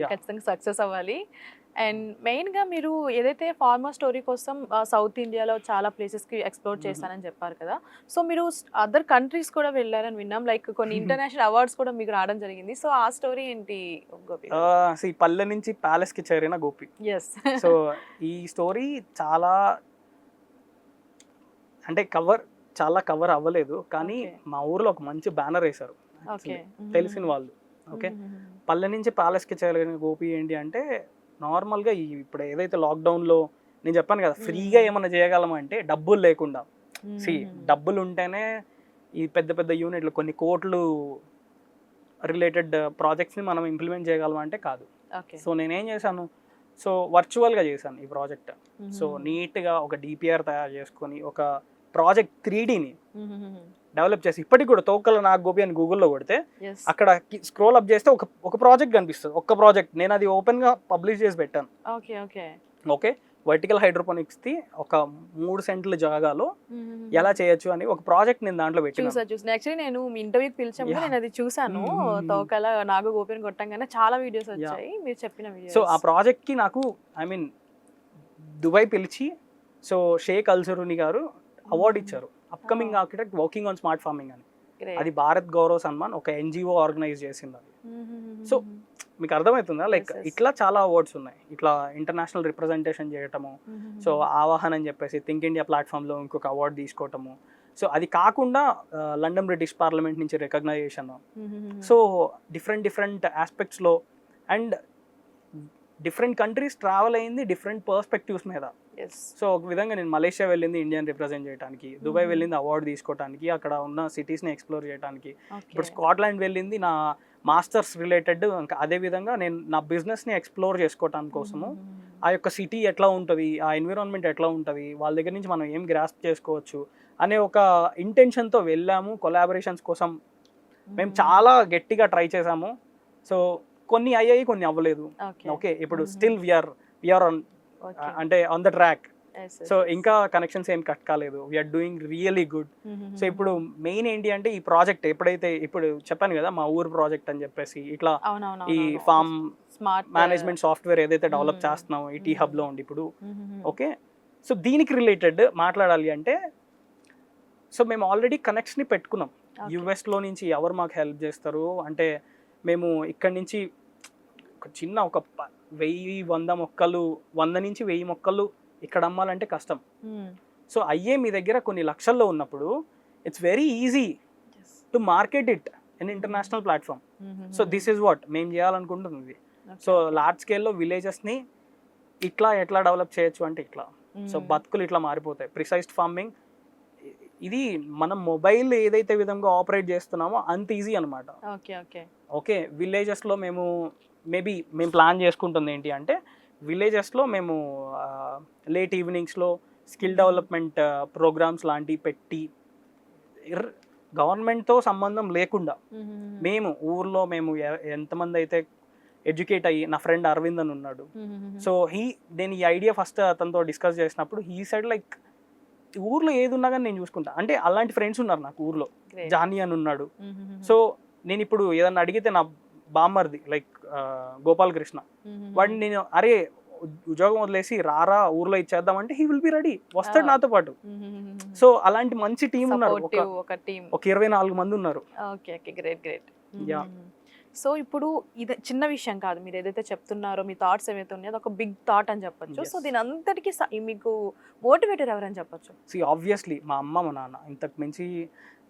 ఖచ్చితంగా సక్సెస్ అవ్వాలి. అండ్ మెయిన్గా మీరు ఏదైతే ఫార్మర్ స్టోరీ కోసం సౌత్ ఇండియాలో చాలా ప్లేసెస్కి ఎక్స్ప్లోర్ చేస్తానని చెప్పారు కదా, సో మీరు అదర్ కంట్రీస్ కూడా వెళ్ళారని విన్నాం, లైక్ కొన్ని ఇంటర్నేషనల్ అవార్డ్స్ కూడా మీకు రావడం జరిగింది. సో ఆ స్టోరీ ఏంటి గోపి? పల్లె నుంచి ప్యాలెస్కి చేరిన గోపి. సో ఈ స్టోరీ చాలా అంటే కవర్ అవ్వలేదు, కానీ మా ఊర్లో ఒక మంచి బ్యానర్ వేశారు తెలిసిన వాళ్ళు. ఓకే, పల్లె నుంచి ప్యాలెస్కి చేరిన గోపి ఏంటి అంటే నార్మల్గా ఇప్పుడు ఏదైతే లాక్డౌన్లో నేను చెప్పాను కదా ఫ్రీగా ఏమన్నా చేయగలమా అంటే డబ్బులు లేకుండా. డబ్బులు ఉంటేనే ఈ పెద్ద పెద్ద యూనిట్లు కొన్ని కోట్లు రిలేటెడ్ ప్రాజెక్ట్స్ని మనం ఇంప్లిమెంట్ చేయగలమా అంటే కాదు. సో నేనేం చేశాను, సో వర్చువల్గా చేశాను ఈ ప్రాజెక్ట్. సో నీట్గా ఒక డిపిఆర్ తయారు చేసుకొని ఒక ప్రాజెక్ట్ 3Dని డెవలప్ చేసి ఇప్పటికి కూడా తోకల నాగ్ గోపి అని గూగుల్లో కొడితే అక్కడ స్క్రోల్ అప్ చేస్తే ఒక ప్రాజెక్ట్ కనిపిస్తుంది. ఒక్క ప్రాజెక్ట్ నేను అది ఓపెన్ గా పబ్లిష్ చేసి పెట్టాను. ఓకే వర్టికల్ హైడ్రోపోనిక్స్ ది ఒక 3 సెంట్ల జాగాలో ఎలా చేయొచ్చు అని ఒక ప్రాజెక్ట్ నేను దాంట్లో పెట్టాను. యాక్చువల్లీ నేను మీ ఇంటర్వ్యూకి పిలిచాము, నేను అది చూసాను. తోకల నాగు గోపిని కొట్టంగానే చాలా వీడియోస్ వచ్చాయి మీరు చెప్పిన వీడియోస్. సో ఆ ప్రాజెక్ట్ కి నాకు ఐ మీన్ దుబాయ్ పిలిచి సో షేక్ అల్జరూని గారు అవార్డు ఇచ్చారు, upcoming architect working on smart farming అని. అది భారత్ గౌరవ్ సన్మాన్ ఒక ఎన్జిఓ ఆర్గనైజ్ చేసింది అది. సో మీకు అర్థమవుతుందా, లైక్ ఇట్లా చాలా అవార్డ్స్ ఉన్నాయి, ఇట్లా ఇంటర్నేషనల్ రిప్రజెంటేషన్ చేయటము. సో ఆవాహన్ అని చెప్పేసి థింక్ ఇండియా ప్లాట్ఫామ్లో ఇంకొక అవార్డు తీసుకోవటము. సో అది కాకుండా లండన్ బ్రిటిష్ పార్లమెంట్ నుంచి రికగ్నైజేషన్. సో డిఫరెంట్ ఆస్పెక్ట్స్లో అండ్ డిఫరెంట్ కంట్రీస్ ట్రావెల్ అయింది డిఫరెంట్ పర్స్పెక్టివ్స్ మీద. సో ఒక విధంగా నేను మలేషియా వెళ్ళింది ఇండియన్ రిప్రజెంట్ చేయడానికి, దుబాయ్ వెళ్ళింది అవార్డు తీసుకోవడానికి, అక్కడ ఉన్న సిటీస్ని ఎక్స్ప్లోర్ చేయడానికి, ఇప్పుడు స్కాట్లాండ్ వెళ్ళింది నా మాస్టర్స్ రిలేటెడ్. ఇంకా అదే విధంగా నేను నా బిజినెస్ని ఎక్స్ప్లోర్ చేసుకోవటానికి కోసము ఆ యొక్క సిటీ ఎట్లా ఉంటుంది, ఆ ఎన్విరాన్మెంట్ ఎట్లా ఉంటుంది, వాళ్ళ దగ్గర నుంచి మనం ఏం గ్రాస్ప్ చేసుకోవచ్చు అనే ఒక ఇంటెన్షన్తో వెళ్ళాము. కొలాబరేషన్స్ కోసం మేము చాలా గట్టిగా ట్రై చేసాము. సో కొన్ని అయ్యాయి, కొన్ని అవ్వలేదు. ఓకే ఇప్పుడు స్టిల్ వీఆర్ ఆన్ అంటే ఆన్ ద ట్రాక్. సో ఇంకా కనెక్షన్స్ ఏం కట్ కాలేదు, we're doing really good. So ఇప్పుడు మెయిన్ ఏంటి అంటే ఈ ప్రాజెక్ట్ ఎప్పుడైతే ఇప్పుడు చెప్పాను కదా మా ఊరు ప్రాజెక్ట్ అని చెప్పేసి, ఇట్లా ఈ ఫార్మ్ మేనేజ్మెంట్ సాఫ్ట్వేర్ ఏదైతే డెవలప్ చేస్తున్నామో ఈ టీ హబ్ లో ఉండి ఇప్పుడు. ఓకే సో దీనికి రిలేటెడ్ మాట్లాడాలి అంటే సో మేము ఆల్రెడీ కనెక్ట్స్ని పెట్టుకున్నాం. యుఎస్లో నుంచి ఎవరు మాకు హెల్ప్ చేస్తారు అంటే మేము ఇక్కడి నుంచి ఒక చిన్న ఒక 1000-100 మొక్కలు 100 నుంచి 1000 మొక్కలు ఇక్కడ అమ్మాలంటే కష్టం. సో అయ్యే మీ దగ్గర కొన్ని లక్షల్లో ఉన్నప్పుడు it's very easy to market it in international platform. So this is what మేము చేయాలనుకుంటుంది. సో లార్జ్ స్కేల్లో విలేజెస్ని ఇట్లా ఎట్లా డెవలప్ చేయొచ్చు అంటే ఇట్లా. సో బతుకులు ఇట్లా మారిపోతాయి. ప్రిసైజ్డ్ ఫార్మింగ్ ఇది మనం మొబైల్ ఏదైతే విధంగా ఆపరేట్ చేస్తున్నామో అంత ఈజీ అనమాట. ఓకే విలేజెస్లో మేము ప్లాన్ చేసుకుంటుంది ఏంటి అంటే విలేజెస్లో మేము లేట్ ఈవినింగ్స్లో స్కిల్ డెవలప్మెంట్ ప్రోగ్రామ్స్ లాంటివి పెట్టి గవర్నమెంట్తో సంబంధం లేకుండా మేము ఊర్లో మేము ఎంతమంది అయితే ఎడ్యుకేట్ అయ్యి, నా ఫ్రెండ్ అరవింద్ అని ఉన్నాడు. సో నేను ఈ ఐడియా ఫస్ట్ అతనితో డిస్కస్ చేసినప్పుడు హీ సైడ్ లైక్ ఊర్లో ఏది ఉన్నా కానీ నేను చూసుకుంటా అంటే అలాంటి ఫ్రెండ్స్ ఉన్నారు నాకు ఊర్లో. జానీ అని ఉన్నాడు. సో నేను ఇప్పుడు ఏదన్నా అడిగితే నా బామ్మర్ది లైక్ గోపాలకృష్ణ వాడిని నేను అరే ఉద్యోగం వదిలేసి రారా ఊర్లో ఇచ్చేద్దామంటే హీ విల్ బి రెడీ, వస్తాడు నాతో పాటు. సో అలాంటి మంచి టీం ఉన్నారు, ఒక 24 మంది ఉన్నారు. సో ఇప్పుడు ఇది చిన్న విషయం కాదు, మీరు ఏదైతే చెప్తున్నారో మీ థాట్స్ ఏవైతే ఉన్నాయో ఒక బిగ్ థాట్ అని చెప్పొచ్చు. సో దీని అంతటికి మీకు మోటివేటర్ ఎవరని చెప్పొచ్చు? సి ఆబ్వియస్లీ మా అమ్మ మా నాన్న. ఇంతకు మించి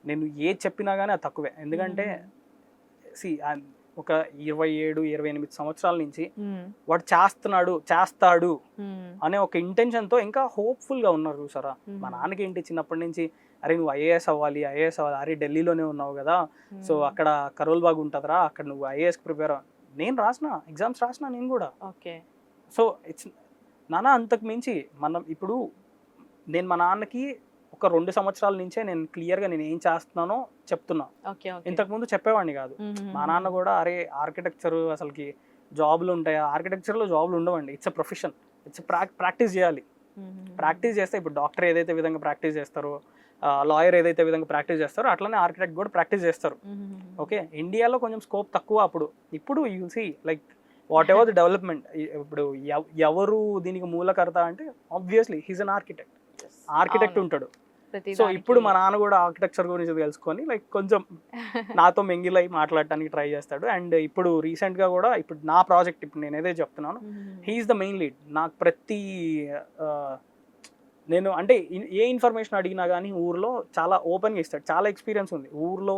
నేను ఏది చెప్పినా కానీ అది తక్కువే. ఎందుకంటే సి ఒక 27-28 సంవత్సరాల నుంచి వాడు చేస్తాడు అనే ఒక ఇంటెన్షన్తో ఇంకా హోప్ఫుల్గా ఉన్నారు చూసారా. మా నాన్నకి ఏంటి చిన్నప్పటి నుంచి అరే నువ్వు ఐఏఎస్ అవ్వాలి, అరే ఢిల్లీలోనే ఉన్నావు కదా, సో అక్కడ కరోల్ బాగ్ ఉంటుందిరా, అక్కడ నువ్వు ఐఏఎస్కి ప్రిపేర్ నేను ఎగ్జామ్స్ రాసిన నేను కూడా. ఓకే సో ఇట్స్ నాన్న అంతకు మించి ఇప్పుడు నేను మా నాన్నకి ఒక 2 సంవత్సరాల నుంచే నేను క్లియర్గా నేను ఏం చేస్తున్నానో చెప్తున్నా. ఇంతకుముందు చెప్పేవాడిని కాదు. మా నాన్న కూడా అరే ఆర్కిటెక్చర్ అసలుకి జాబ్లు ఉంటాయా, ఆర్కిటెక్చర్లో జాబ్లు ఉండవండి, it's a profession, it's practice చేయాలి. ప్రాక్టీస్ చేస్తే ఇప్పుడు డాక్టర్ ఏదైతే విధంగా ప్రాక్టీస్ చేస్తారో, లాయర్ ఏదైతే విధంగా ప్రాక్టీస్ చేస్తారో అట్లనే ఆర్కిటెక్ట్ కూడా ప్రాక్టీస్ చేస్తారు. ఓకే ఇండియాలో కొంచెం స్కోప్ తక్కువ. ఇప్పుడు you see like whatever the development, ఇప్పుడు ఎవరు దీనికి మూలకర్త అంటే ఆబ్వియస్లీ హీస్ అన్ ఆర్కిటెక్ట్ ఉంటాడు. సో ఇప్పుడు మా నాన్న కూడా ఆర్కిటెక్చర్ గురించి తెలుసుకొని లైక్ కొంచెం నాతో మింగిల్ అయి మాట్లాడటానికి ట్రై చేస్తాడు. అండ్ ఇప్పుడు రీసెంట్గా కూడా ఇప్పుడు నా ప్రాజెక్ట్ ఇప్పుడు నేను ఏదైతే చెప్తున్నాను హీఈస్ ద మెయిన్ లీడ్. నాకు ప్రతి నేను అంటే ఏ ఇన్ఫర్మేషన్ అడిగినా కానీ ఊర్లో చాలా ఓపెన్గా ఇస్తాడు. చాలా ఎక్స్పీరియన్స్ ఉంది ఊర్లో,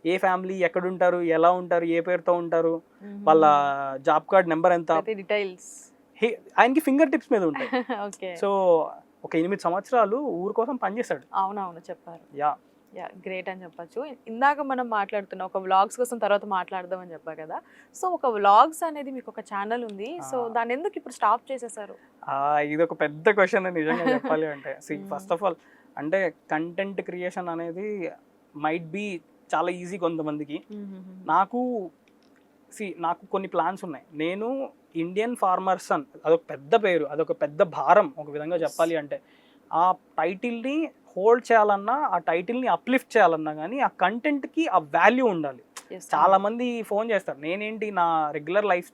ఏ ఫ్యామిలీ ఎక్కడుంటారు, ఎలా ఉంటారు, ఏ పేరుతో ఉంటారు, వాళ్ళ జాబ్ కార్డ్ నెంబర్ ఎంత, డీటెయిల్స్ ఆయనకి ఫింగర్ టిప్స్ మీద ఉంటాయి. సో ఒక 8 సంవత్సరాలు ఊరు కోసం పనిచేశాడు. అవునవును చెప్పారు. గ్రేట్ అని చెప్పచ్చు. ఇందాక మనం మాట్లాడుతున్న ఒక వ్లాగ్స్ కోసం తర్వాత మాట్లాడదాం అని చెప్పా కదా. సో ఒక వ్లాగ్స్ అనేది మీకు ఒక ఛానల్ ఉంది, సో దాన్ని ఎందుకు ఇప్పుడు స్టాప్ చేసేసారు? ఇది ఒక పెద్ద క్వశ్చన్ నిజంగా చెప్పాలి అంటే. ఫస్ట్ ఆఫ్ ఆల్ అంటే కంటెంట్ క్రియేషన్ అనేది మైట్ బి చాలా ఈజీ కొంతమందికి. నాకు నాకు కొన్ని ప్లాన్స్ ఉన్నాయి. నేను ఇండియన్ ఫార్మర్ సన్ అదొక పెద్ద పేరు, అదొక పెద్ద భారం ఒక విధంగా చెప్పాలి అంటే. ఆ టైటిల్ని హోల్డ్ చేయాలన్నా, ఆ టైటిల్ని అప్లిఫ్ట్ చేయాలన్నా కానీ ఆ కంటెంట్కి ఆ వాల్యూ ఉండాలి. చాలా మంది ఫోన్ చేస్తారు, నేనేంటి నా రెగ్యులర్ లైఫ్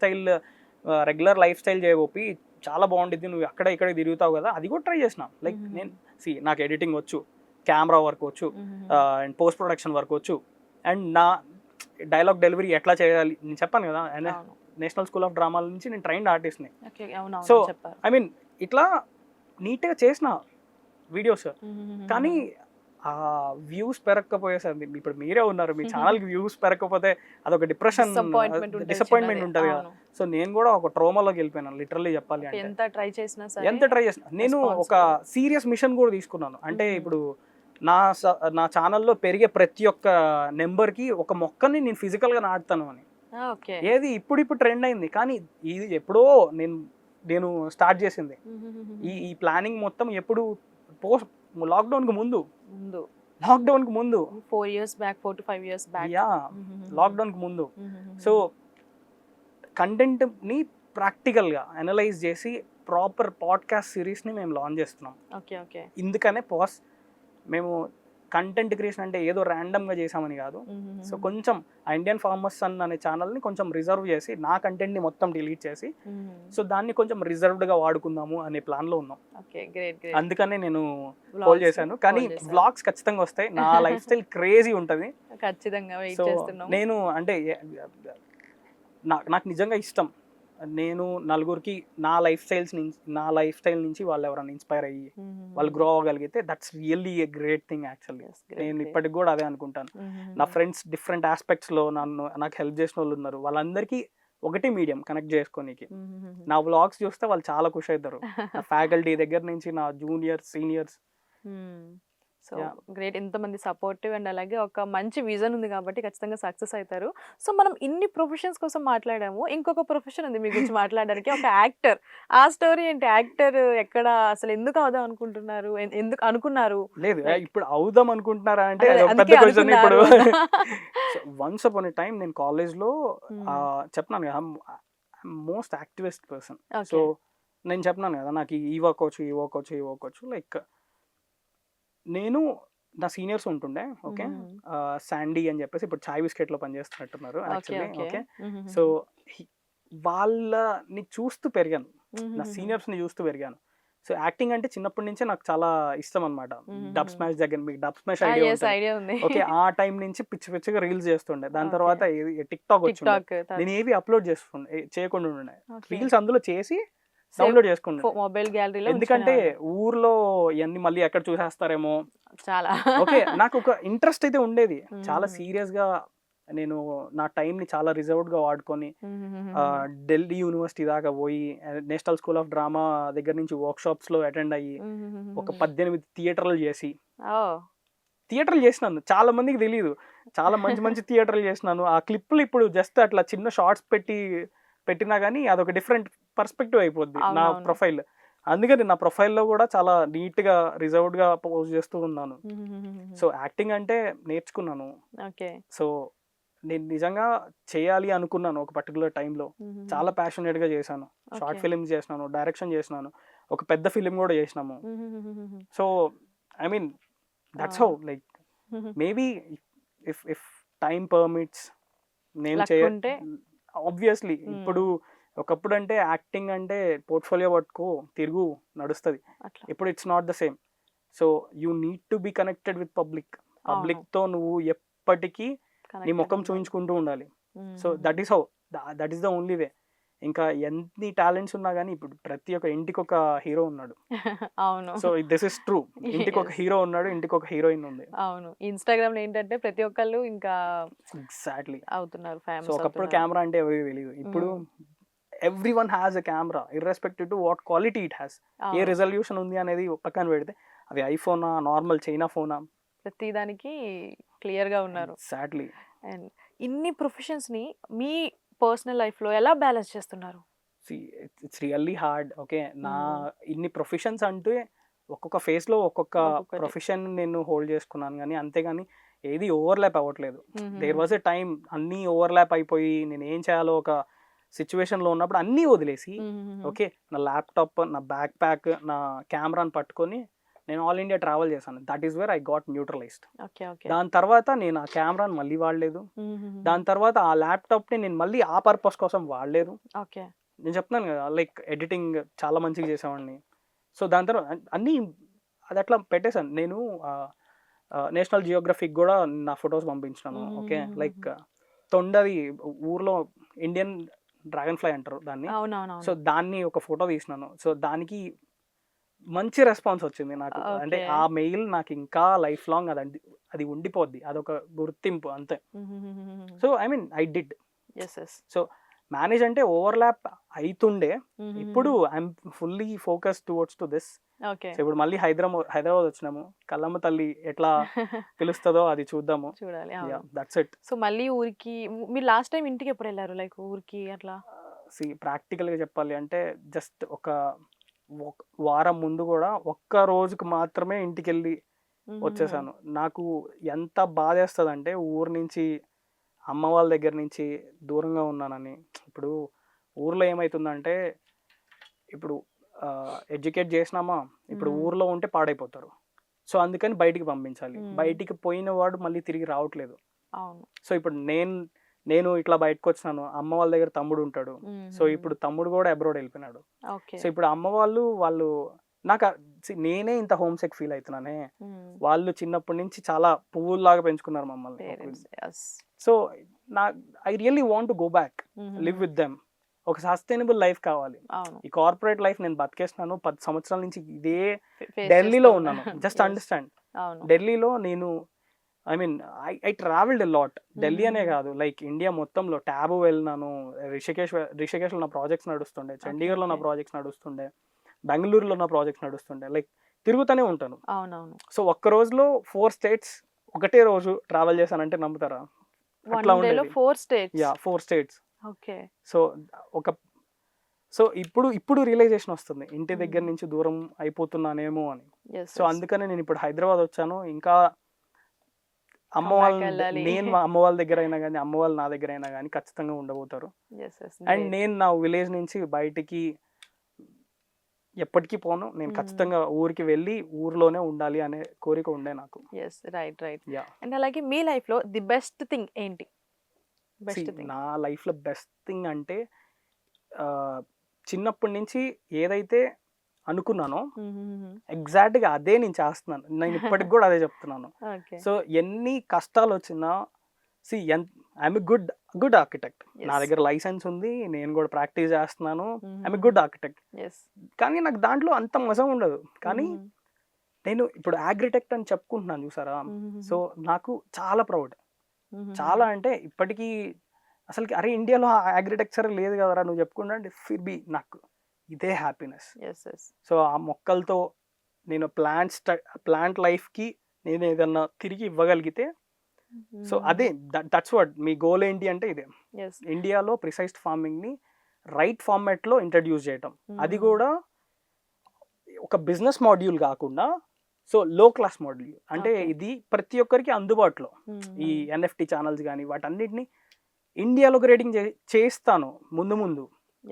స్టైల్ చేయబోపి చాలా బాగుంటుంది, నువ్వు అక్కడ ఇక్కడ తిరుగుతావు కదా, అది కూడా ట్రై చేసిన. లైక్ నేను నాకు ఎడిటింగ్ వచ్చు, కెమెరా వర్క్ వచ్చు, అండ్ పోస్ట్ ప్రొడక్షన్ వర్క్ వచ్చు, అండ్ నా డైలాగ్ డెలివరీ ఎట్లా చేయాలి నేను చెప్పాను కదా, నేషనల్ స్కూల్ ఆఫ్ డ్రామా నుంచి నేను ట్రైన్డ్ ఆర్టిస్ట్ని. సో ఐ మీన్ ఇట్లా నీట్గా చేసిన వీడియోస్, కానీ ఆ వ్యూస్ పెరగకపోయేసరి ఇప్పుడు మీరే ఉన్నారు, మీ ఛానల్కి వ్యూస్ పెరగకపోతే అదొక డిసప్పాయింట్మెంట్ ఉంటుంది కదా. సో నేను కూడా ఒక ట్రోమాలోకి వెళ్ళిపోయాను లిటరల్లీ చెప్పాలి అంటే. ఎంత ట్రై చేసినా నేను ఒక సీరియస్ మిషన్ కూడా తీసుకున్నాను. అంటే ఇప్పుడు నా ఛానల్లో పెరిగే ప్రతి ఒక్క నెంబర్కి ఒక మొక్కని నేను ఫిజికల్గా నాటుతాను అని. ఏది ఇప్పుడు ట్రెండ్ అయింది, కానీ ఇది ఎప్పుడో నేను స్టార్ట్ చేసింది. ఈ ప్లానింగ్ మొత్తం ఎప్పుడు లాక్డౌన్ కి ముందు 4 years back, 4 to 5 years back. Lockdown కి ముందు. సో కంటెంట్ ని ప్రాక్టికల్ గా అనలైజ్ చేసి ప్రాపర్ పాడ్కాస్ట్ సిరీస్ ని మేము లాంచ్ చేస్తున్నాం. ఇందుకనే మేము కంటెంట్ క్రియేషన్ అంటే ఏదో ర్యాండమ్ గా చేసామని కాదు. సో కొంచెం ఇండియన్ ఫార్మర్స్ సన్ అనే ఛానల్ ని కొంచెం రిజర్వ్ చేసి, నా కంటెంట్ ని మొత్తం డిలీట్ చేసి, సో దాన్ని కొంచెం రిజర్వ్డ్ గా వాడుకుందాము అనే ప్లాన్ లో ఉన్నాం. అందుకనే నేను కాల్ చేశాను. కానీ వ్లాగ్స్ ఖచ్చితంగా వస్తాయి. నా లైఫ్ స్టైల్ క్రేజీ ఉంటది. సో నేను అంటే నాకు నిజంగా ఇష్టం, నేను నలుగురికి నా లైఫ్ స్టైల్ నుంచి వాళ్ళు ఎవరైనా ఇన్స్పైర్ అయ్యి వాళ్ళు గ్రో అవ్వగలిగితే that's really a great thing actually. నేను ఇప్పటికి కూడా అదే అనుకుంటాను. నా ఫ్రెండ్స్ డిఫరెంట్ ఆస్పెక్ట్స్ లో నాకు హెల్ప్ చేసిన వాళ్ళు ఉన్నారు. వాళ్ళందరికీ ఒకటి మీడియం కనెక్ట్ చేసుకోనికి. నా వ్లాగ్స్ చూస్తే వాళ్ళు చాలా ఖుషి అవుతారు. నా ఫ్యాకల్టీ దగ్గర నుంచి నా జూనియర్స్, సీనియర్స్. సో గ్రేట్, ఎంతమంది సపోర్టివ్ అండ్ అలాగే ఒక మంచి విజన్ ఉంది కాబట్టి ఖచ్చితంగా సక్సెస్ అవుతారు. సో మనం ఇన్ని ప్రొఫెషన్స్ కోసం మాట్లాడాము, ఇంకొక ప్రొఫెషన్ ఉంది మీ గురించి మాట్లాడడానికి, ఒక యాక్టర్. ఆ స్టోరీ ఏంటి? యాక్టర్ ఎక్కడ, అసలు ఎందుకు అవుదాం అనుకుంటున్నారు, ఎందుకు అనుకున్నారు? లేదు ఇప్పుడు అవుదాం అనుకుంటున్నారా అంటే పెద్ద క్వశ్చన్. ఇప్పుడు వన్స్ అపాన్ ఎ టైం నేను కాలేజ్ లో చెప్పినాను కదా, మోస్ట్ యాక్టివిస్ట్ పర్సన్. సో నేను చెప్పినాను కదా, నాకు ఈ వర్క్ వచ్చు. లైక్ నేను నా సీనియర్స్ ఉంటుండే, ఓకే, శాండీ అని చెప్పేసి ఇప్పుడు చాయ్ బిస్కెట్ లో పనిచేస్తున్నట్టున్నారు యాక్చువల్లీ. ఓకే, సో వాళ్ళని చూస్తూ పెరిగాను, నా సీనియర్స్ ని చూస్తూ పెరిగాను. సో యాక్టింగ్ అంటే చిన్నప్పటి నుంచే నాకు చాలా ఇష్టం అనమాట. డబ్ స్మాష్ దగ్గర, మీకు డబ్ స్మాష్ ఐడియా ఉంది? ఓకే, ఆ టైం నుంచి పిచ్చిగా రీల్స్ చేస్తుండే. దాని తర్వాత టిక్ టాక్ వచ్చింది, నేను ఏవి అప్లోడ్ చేయకుండా ఉండే, రీల్స్ అందులో చేసి డౌన్లోడ్ చేసుకుంటాను మొబైల్ గ్యాలరీలో. ఎందుకంటే ఊర్లో ఇవన్నీ మళ్ళీ ఎక్కడ చూసేస్తారేమో చాలా. ఓకే, నాకు ఒక ఇంట్రెస్ట్ అయితే ఉండేది. చాలా సీరియస్ గా నేను నా టైం ని చాలా రిజర్వ్డ్ గా వాడుకొని ఢిల్లీ యూనివర్సిటీ దాకా పోయి, నేషనల్ స్కూల్ ఆఫ్ డ్రామా దగ్గర నుంచి వర్క్ షాప్స్ లో అటెండ్ అయ్యి, ఒక 18 థియేటర్లు చేసినాను. చాలా మందికి తెలియదు, చాలా మంచి థియేటర్లు చేసినాను. ఆ క్లిప్లు ఇప్పుడు జస్ట్ అట్లా చిన్న షార్ట్స్ పెట్టినా కానీ అదొక డిఫరెంట్ పర్స్పెక్టివ్ అయిపోద్ది నా ప్రొఫైల్. అందుకని నా ప్రొఫైల్లో కూడా చాలా నీట్ గా రిజర్వ్డ్ గా పోస్ట్ చేస్తూ ఉన్నాను. సో యాక్టింగ్ అంటే నేర్చుకున్నాను. సో నేను నిజంగా చేయాలి అనుకున్నాను ఒక పర్టికులర్ టైంలో. చాలా ప్యాషనేట్ గా చేశాను. షార్ట్ ఫిలిమ్స్ చేసినాను, డైరెక్షన్ చేసినాను, ఒక పెద్ద ఫిలిం కూడా చేసినాము. So I mean that's how, like maybe if time permits నేను చేయాలి. ఆబ్వియస్లీ ఇప్పుడు ఒకప్పుడు అంటే యాక్టింగ్ అంటే పోర్ట్ఫోలియో పట్టుకో తిరుగు నడుస్తుంది. ఇప్పుడు it's not the same. So you need to be connected with public తో నువ్వు ఎప్పటికీ నీ ముఖం చూపించుకుంటూ ఉండాలి. So that is the only way. ఇంకా ఎన్ని టాలెంట్స్ ఉన్నా కానీ ఇప్పుడు ప్రతి ఒక్క ఇంటికి ఒక హీరో ఉన్నాడు. అవును, సో దిస్ ఇస్ ట్రూ. ఇంటికి ఒక హీరో ఉన్నాడు, ఇంటికి ఒక హీరోయిన్ ఉంది. అవును, ఇన్స్టాగ్రామ్ లో ఏంటంటే ప్రతి ఒక్కళ్ళు ఇంకా ఎగ్జాక్ట్లీ అవుతున్నారు. సో ఒకప్పుడు కెమెరా అంటే ఎవరికి తెలియదు, ఇప్పుడు everyone has a camera irrespective to what quality it has. A resolution ఉంది అనేది పక్కన పెడితే అది ఐఫోనా, నార్మల్ చైనా ఫోనా, ప్రతి దానికి క్లియర్ గా ఉన్నారు. ఎగ్జాక్ట్లీ. అండ్ ఇన్ని ప్రొఫెషన్స్ ని మీ పర్సనల్ లైఫ్ లో ఎలా బ్యాలెన్స్ చేస్తున్నారు? It's really hard. ఓకే, నా ఇన్ని ప్రొఫెషన్స్ అంటే ఒక్కొక్క ఫేజ్లో ఒక్కొక్క ఒక్కొక్కటి. ప్రొఫెషన్ నేను హోల్డ్ చేసుకున్నాను, కానీ అంతేగాని ఏది ఓవర్లాప్ అవ్వట్లేదు. దేర్ వాజ్ ఎ టైం అన్నీ ఓవర్లాప్ అయిపోయి నేను ఏం చేయాలో ఒక సిచ్యువేషన్లో ఉన్నప్పుడు అన్నీ వదిలేసి ఓకే నా ల్యాప్టాప్, నా బ్యాక్ ప్యాక్, నా కెమెరాని పట్టుకొని నేను ఆల్ ఇండియా ట్రావెల్ చేశాను. That is where I got neutralised. Okay okay. దాని తర్వాత నేను ఆ కెమెరాని మళ్ళీ వాడలేదు. దాని తర్వాత ఆ ల్యాప్టాప్ని నేను మళ్ళీ ఆ పర్పస్ కోసం వాడలేదు. ఓకే. నేను చెప్తున్నాను కదా లైక్ ఎడిటింగ్ చాలా మంచిగా చేసేవాడిని. సో దాని తర్వాత అన్నీ అది అట్లా పెట్టేశాను. నేను నేషనల్ జియోగ్రఫిక్ కూడా నా ఫొటోస్ పంపించినాను. ఓకే లైక్ తొండది ఊర్లో ఇండియన్ డ్రాగన్ ఫ్లై అంటారు దాన్ని. అవునవునవును. సో దాన్ని ఒక ఫోటో తీసినాను. సో దానికి మంచి రెస్పాన్స్ వచ్చింది నాకు. అంటే ఓకే. ఆ మెయిల్ నాకు ఇంకా లైఫ్ లాంగ్ అది ఉండిపోద్ది, అదొక గుర్తింపు అంతే. So I mean I did. Yes yes. So manage అంటే ఓవర్లాప్ అవుతుండే, ఇప్పుడు I'm fully focus towards to this. Okay. So ఇప్పుడు మళ్ళీ హైదరాబాద్ వచ్చినాము, కల్లమ్మ తల్లి ఎట్లా పిలుస్తుందో అది చూద్దాము. చూడాలి. యా అవును. That's it. సో మళ్ళీ ఊరికి మీరు లాస్ట్ టైం ఇంటికి ఎప్పుడు వెళ్ళారు? లైక్ ఊరికి అట్లా? ప్రాక్టికల్గా చెప్పాలి అంటే జస్ట్ ఒక వారం ముందు కూడా ఒక్క రోజుకు మాత్రమే ఇంటికి వెళ్ళి వచ్చేసాను. నాకు ఎంత బాధేస్తుంది అంటే ఊరు నుంచి, అమ్మ వాళ్ళ దగ్గర నుంచి దూరంగా ఉన్నానని. ఇప్పుడు ఊర్లో ఏమవుతుందంటే ఇప్పుడు ఎడ్యుకేట్ చేసినామా, ఇప్పుడు ఊర్లో ఉంటే పాడైపోతారు. సో అందుకని బయటికి పంపించాలి. బయటికి పోయిన వాడు మళ్ళీ తిరిగి రావట్లేదు. అవును. సో ఇప్పుడు నేను ఇట్లా బయటకు వచ్చినాను, అమ్మ వాళ్ళ దగ్గర తమ్ముడు ఉంటాడు. సో ఇప్పుడు తమ్ముడు కూడా అబ్రాడ్ వెళ్ళిపోయినాడు. ఓకే. సో ఇప్పుడు అమ్మ వాళ్ళు నాకు నేనే ఇంత హోమ్ సెక్ ఫీల్ అవుతున్నానే. వాళ్ళు చిన్నప్పటి నుంచి చాలా పువ్వుల్లాగా పెంచుకున్నారు మమ్మల్ని. Parents. Yes. So I really want to go back, live with them. ఒక సస్టైనబుల్ లైఫ్ కావాలి. అవును. ఈ కార్పొరేట్ లైఫ్ నేను బతికేస్తున్నాను 10 సంవత్సరాల నుంచి, ఇదే Face ఢిల్లీలో చేస్తూ ఉన్నాను. Just Yes. అండర్స్టాండ్, అవును. ఢిల్లీలో నేను I mean I travelled lot. Delhi అనే కాదు, లైక్ ఇండియా మొత్తంలో ట్యాబు వెళ్ళినాను, రిషికేష్లో నా ప్రాజెక్ట్స్ నడుస్తుండే, చండీగఢ్లో నా okay. ప్రాజెక్ట్స్ నడుస్తుండే, బెంగళూరులో నా ప్రాజెక్ట్స్ నడుస్తుండే, లైక్ తిరుగుతూనే ఉంటాను. అవునవును. సో ఒక్క రోజులో 4 స్టేట్స్ ఒకటే రోజు ట్రావెల్ చేశానంటే నమ్ముతారా? అట్లా వన్ డేలో ఉండేది. 4 states. Yeah 4 states. Okay. So ఇప్పుడు రియలైజేషన్ వస్తుంది, ఇంటి దగ్గర నుంచి దూరం అయిపోతున్నానేమో అని. ఎస్. సో అందుకనే నేను ఇప్పుడు హైదరాబాద్ వచ్చాను. ఇంకా అమ్మ Come back వాళ్ళ వెళ్ళాలి. నేను మా అమ్మ వాళ్ళ దగ్గర అయినా కానీ, అమ్మ వాళ్ళు నా దగ్గర అయినా కానీ ఖచ్చితంగా ఉండబోతారు. Yes yes. అండ్ నేను నా విలేజ్ నుంచి బయటికి ఎప్పటికీ పోను. నేను ఖచ్చితంగా ఊరికి వెళ్ళి ఊర్లోనే ఉండాలి అనే కోరిక ఉండే నాకు. Yes. Right right. Yeah and అలాగే మీ లైఫ్ లో ది బెస్ట్ థింగ్ ఏంటి? Best thing. నా లైఫ్లో బెస్ట్ థింగ్ అంటే చిన్నప్పటి నుంచి ఏదైతే అనుకున్నానో ఎగ్జాక్ట్గా అదే నేను చేస్తున్నాను. నేను ఇప్పటికి కూడా అదే చెప్తున్నాను. ఓకే. సో ఎన్ని కష్టాలు వచ్చినా ఐఎమ్ ఎ గుడ్ ఆర్కిటెక్ట్. నా దగ్గర లైసెన్స్ ఉంది, నేను కూడా ప్రాక్టీస్ చేస్తున్నాను. I'm a good architect. Yes. కానీ నాకు దాంట్లో అంత మజా ఉండదు. కానీ నేను ఇప్పుడు అగ్రిటెక్ట్ అని చెప్పుకుంటున్నాను చూసారా, సో నాకు చాలా ప్రౌడ్. చాలా అంటే ఇప్పటికీ అసలుకి అరే ఇండియాలో అగ్రిటెక్చర్ లేదు కదరా నువ్వు చెప్పుకుంటా అంటే ఫిర్ బి నాకు ఇదే హ్యాపీనెస్. Yes yes. సో ఆ మొక్కలతో నేను ప్లాంట్ లైఫ్కి నేను ఏదన్నా తిరిగి ఇవ్వగలిగితే, సో అదే దట్స్ వాట్ మీ గోల్ ఏంటి అంటే ఇదే. ఎస్. ఇండియాలో ప్రిసైజ్ ఫార్మింగ్ని రైట్ ఫార్మాట్లో ఇంట్రడ్యూస్ చేయటం, అది కూడా ఒక బిజినెస్ మాడ్యూల్ కాకుండా సో లో క్లాస్ మాడ్యూల్. అంటే Okay. ఇది ప్రతి ఒక్కరికి అందుబాటులో, ఈ ఎన్ఎఫ్టీ ఛానల్స్ కానీ వాటన్నిటిని ఇండియాలో గ్రేడింగ్ చేయిస్తాను. ముందు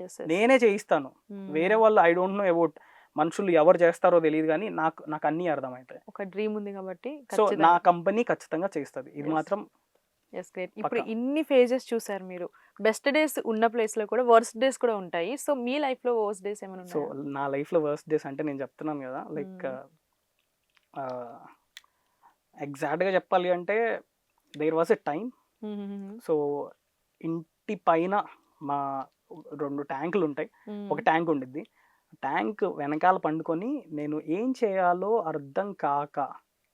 ఎస్ ఎస్. నేనే చేయిస్తాను. వేరే వాళ్ళు ఐ డోంట్ నో అబౌట్, మనుషులు ఎవరు చేస్తారో తెలియదు, కానీ నాకు అన్నీ అర్థమవుతాయి. ఒక డ్రీమ్ ఉంది కాబట్టి సో నా కంపెనీ ఖచ్చితంగా చేస్తుంది, ఇది Yes. మాత్రం. Yes great. ఇప్పుడు ఇన్ని ఫేజెస్ చూసారు మీరు. బెస్ట్ డేస్ ఉన్న ప్లేస్ లో కూడా వర్స్ట్ డేస్ కూడా ఉంటాయి. సో మీ లైఫ్ లో వర్స్ట్ డేస్ ఏమైనా సో ఉన్నాయా? నా లైఫ్లో వర్స్ట్ డేస్ అంటే నేను చెప్తున్నాను కదా, లైక్ ఎగ్జాక్ట్గా చెప్పాలి అంటే there was a time. So ఇంటి పైన మా 2 ట్యాంకులు ఉంటాయి. ఒక ట్యాంక్ ఉండిద్ది. ట్యాంక్ వెనకాల పండుకొని నేను ఏం చేయాలో అర్థం కాక,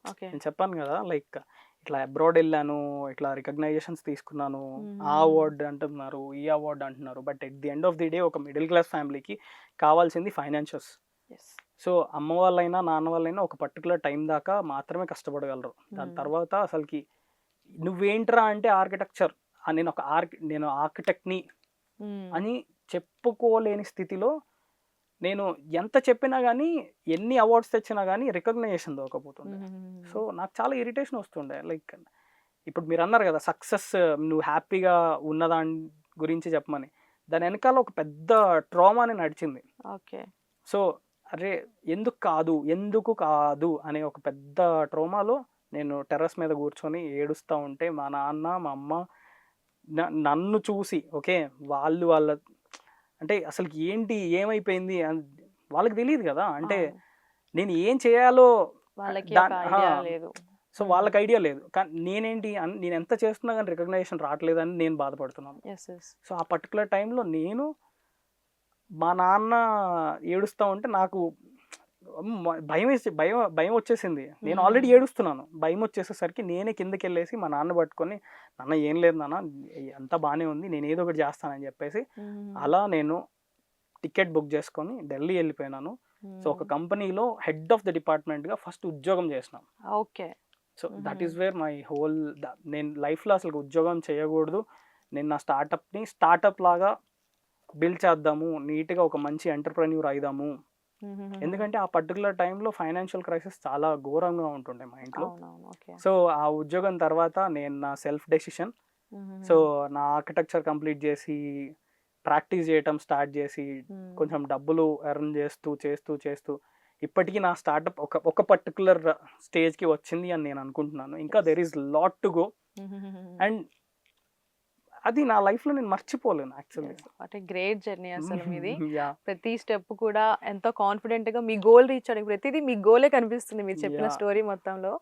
ఓకే. నేను చెప్పాను కదా లైక్ ఇట్లా అబ్రాడ్ వెళ్ళాను, ఇట్లా రికగ్నైజేషన్స్ తీసుకున్నాను, ఆ అవార్డు అంటున్నారు, ఈ అవార్డు అంటున్నారు, but at the end of the day ఒక మిడిల్ క్లాస్ ఫ్యామిలీకి కావాల్సింది ఫైనాన్షియల్స్. ఎస్. సో అమ్మ వాళ్ళైనా నాన్న వాళ్ళైనా ఒక పర్టికులర్ టైం దాకా మాత్రమే కష్టపడగలరు. దాని తర్వాత అసలుకి నువ్వేంట్రా అంటే ఆర్కిటెక్చర్, నేను ఆర్కిటెక్ట్ని అని చెప్పుకోలేని స్థితిలో నేను ఎంత చెప్పినా కానీ, ఎన్ని అవార్డ్స్ తెచ్చినా కానీ రికగ్నైజేషన్ దొరకపోతుండే. సో నాకు చాలా ఇరిటేషన్ వస్తుండే. లైక్ ఇప్పుడు మీరు అన్నారు కదా సక్సెస్ నువ్వు హ్యాపీగా ఉన్నదాని గురించి చెప్పమని, దాని వెనకాల ఒక పెద్ద ట్రామాని నడిచింది. ఓకే. సో అరే ఎందుకు కాదు అనే ఒక పెద్ద ట్రోమాలో నేను టెర్రస్ మీద కూర్చొని ఏడుస్తూ ఉంటే మా నాన్న మా అమ్మ నన్ను చూసి ఓకే వాళ్ళ అంటే అసలు ఏంటి ఏమైపోయింది వాళ్ళకి తెలియదు కదా, అంటే నేను ఏం చేయాలో వాళ్ళకి దా- ఒక idea ఆ, లేదు. సో వాళ్ళకి ఐడియా లేదు. కానీ నేనేంటి నేను ఎంత చేస్తున్నా కానీ రికగ్నైజేషన్ రావట్లేదని నేను బాధపడుతున్నాను. Yes yes. సో ఆ పర్టికులర్ టైంలో నేను మా నాన్న ఏడుస్తూ ఉంటే నాకు భయం వచ్చేసింది. నేను ఆల్రెడీ ఏడుస్తున్నాను. భయం వచ్చేసేసరికి నేనే కిందకి వెళ్ళేసి మా నాన్న పట్టుకొని, నాన్న ఏం లేదు నాన్న అంతా బాగానే ఉంది, నేను ఏదో ఒకటి చేస్తానని చెప్పేసి అలా నేను టికెట్ బుక్ చేసుకొని ఢిల్లీ వెళ్ళిపోయినాను. సో ఒక కంపెనీలో హెడ్ ఆఫ్ ద డిపార్ట్మెంట్గా ఫస్ట్ ఉద్యోగం చేసినాను. Okay. So that is where my whole, నేను లైఫ్లో అసలు ఉద్యోగం చేయకూడదు, నేను నా స్టార్టప్ లాగా బిల్డ్ చేద్దాము, నీట్గా ఒక మంచి ఎంటర్ప్రెన్యూర్ అయిదాము. ఎందుకంటే ఆ పర్టికులర్ టైంలో ఫైనాన్షియల్ క్రైసిస్ చాలా ఘోరంగా ఉంటుండే మా ఇంట్లో. సో ఆ ఉద్యోగం తర్వాత నేను నా సెల్ఫ్ డెసిషన్, సో నా ఆర్కిటెక్చర్ కంప్లీట్ చేసి ప్రాక్టీస్ చేయటం స్టార్ట్ చేసి కొంచెం డబ్బులు ఎర్న్ చేస్తూ ఇప్పటికీ నా స్టార్టప్ ఒక పర్టికులర్ స్టేజ్కి వచ్చింది అని నేను అనుకుంటున్నాను. ఇంకా there is lot to go. And అది నా లైఫ్లో నేను మర్చిపోలేను యాక్చువల్లీ. అంటే గ్రేట్ జర్నీ అసలు మీది. యా ప్రతి స్టెప్ కూడా ఎంతో కాన్ఫిడెంట్ గా మీ గోల్ రీచ్ అవ్వడానికి ప్రతిదీ మీ గోలే కనిపిస్తుంది మీరు చెప్పిన Yeah. స్టోరీ మొత్తంలో.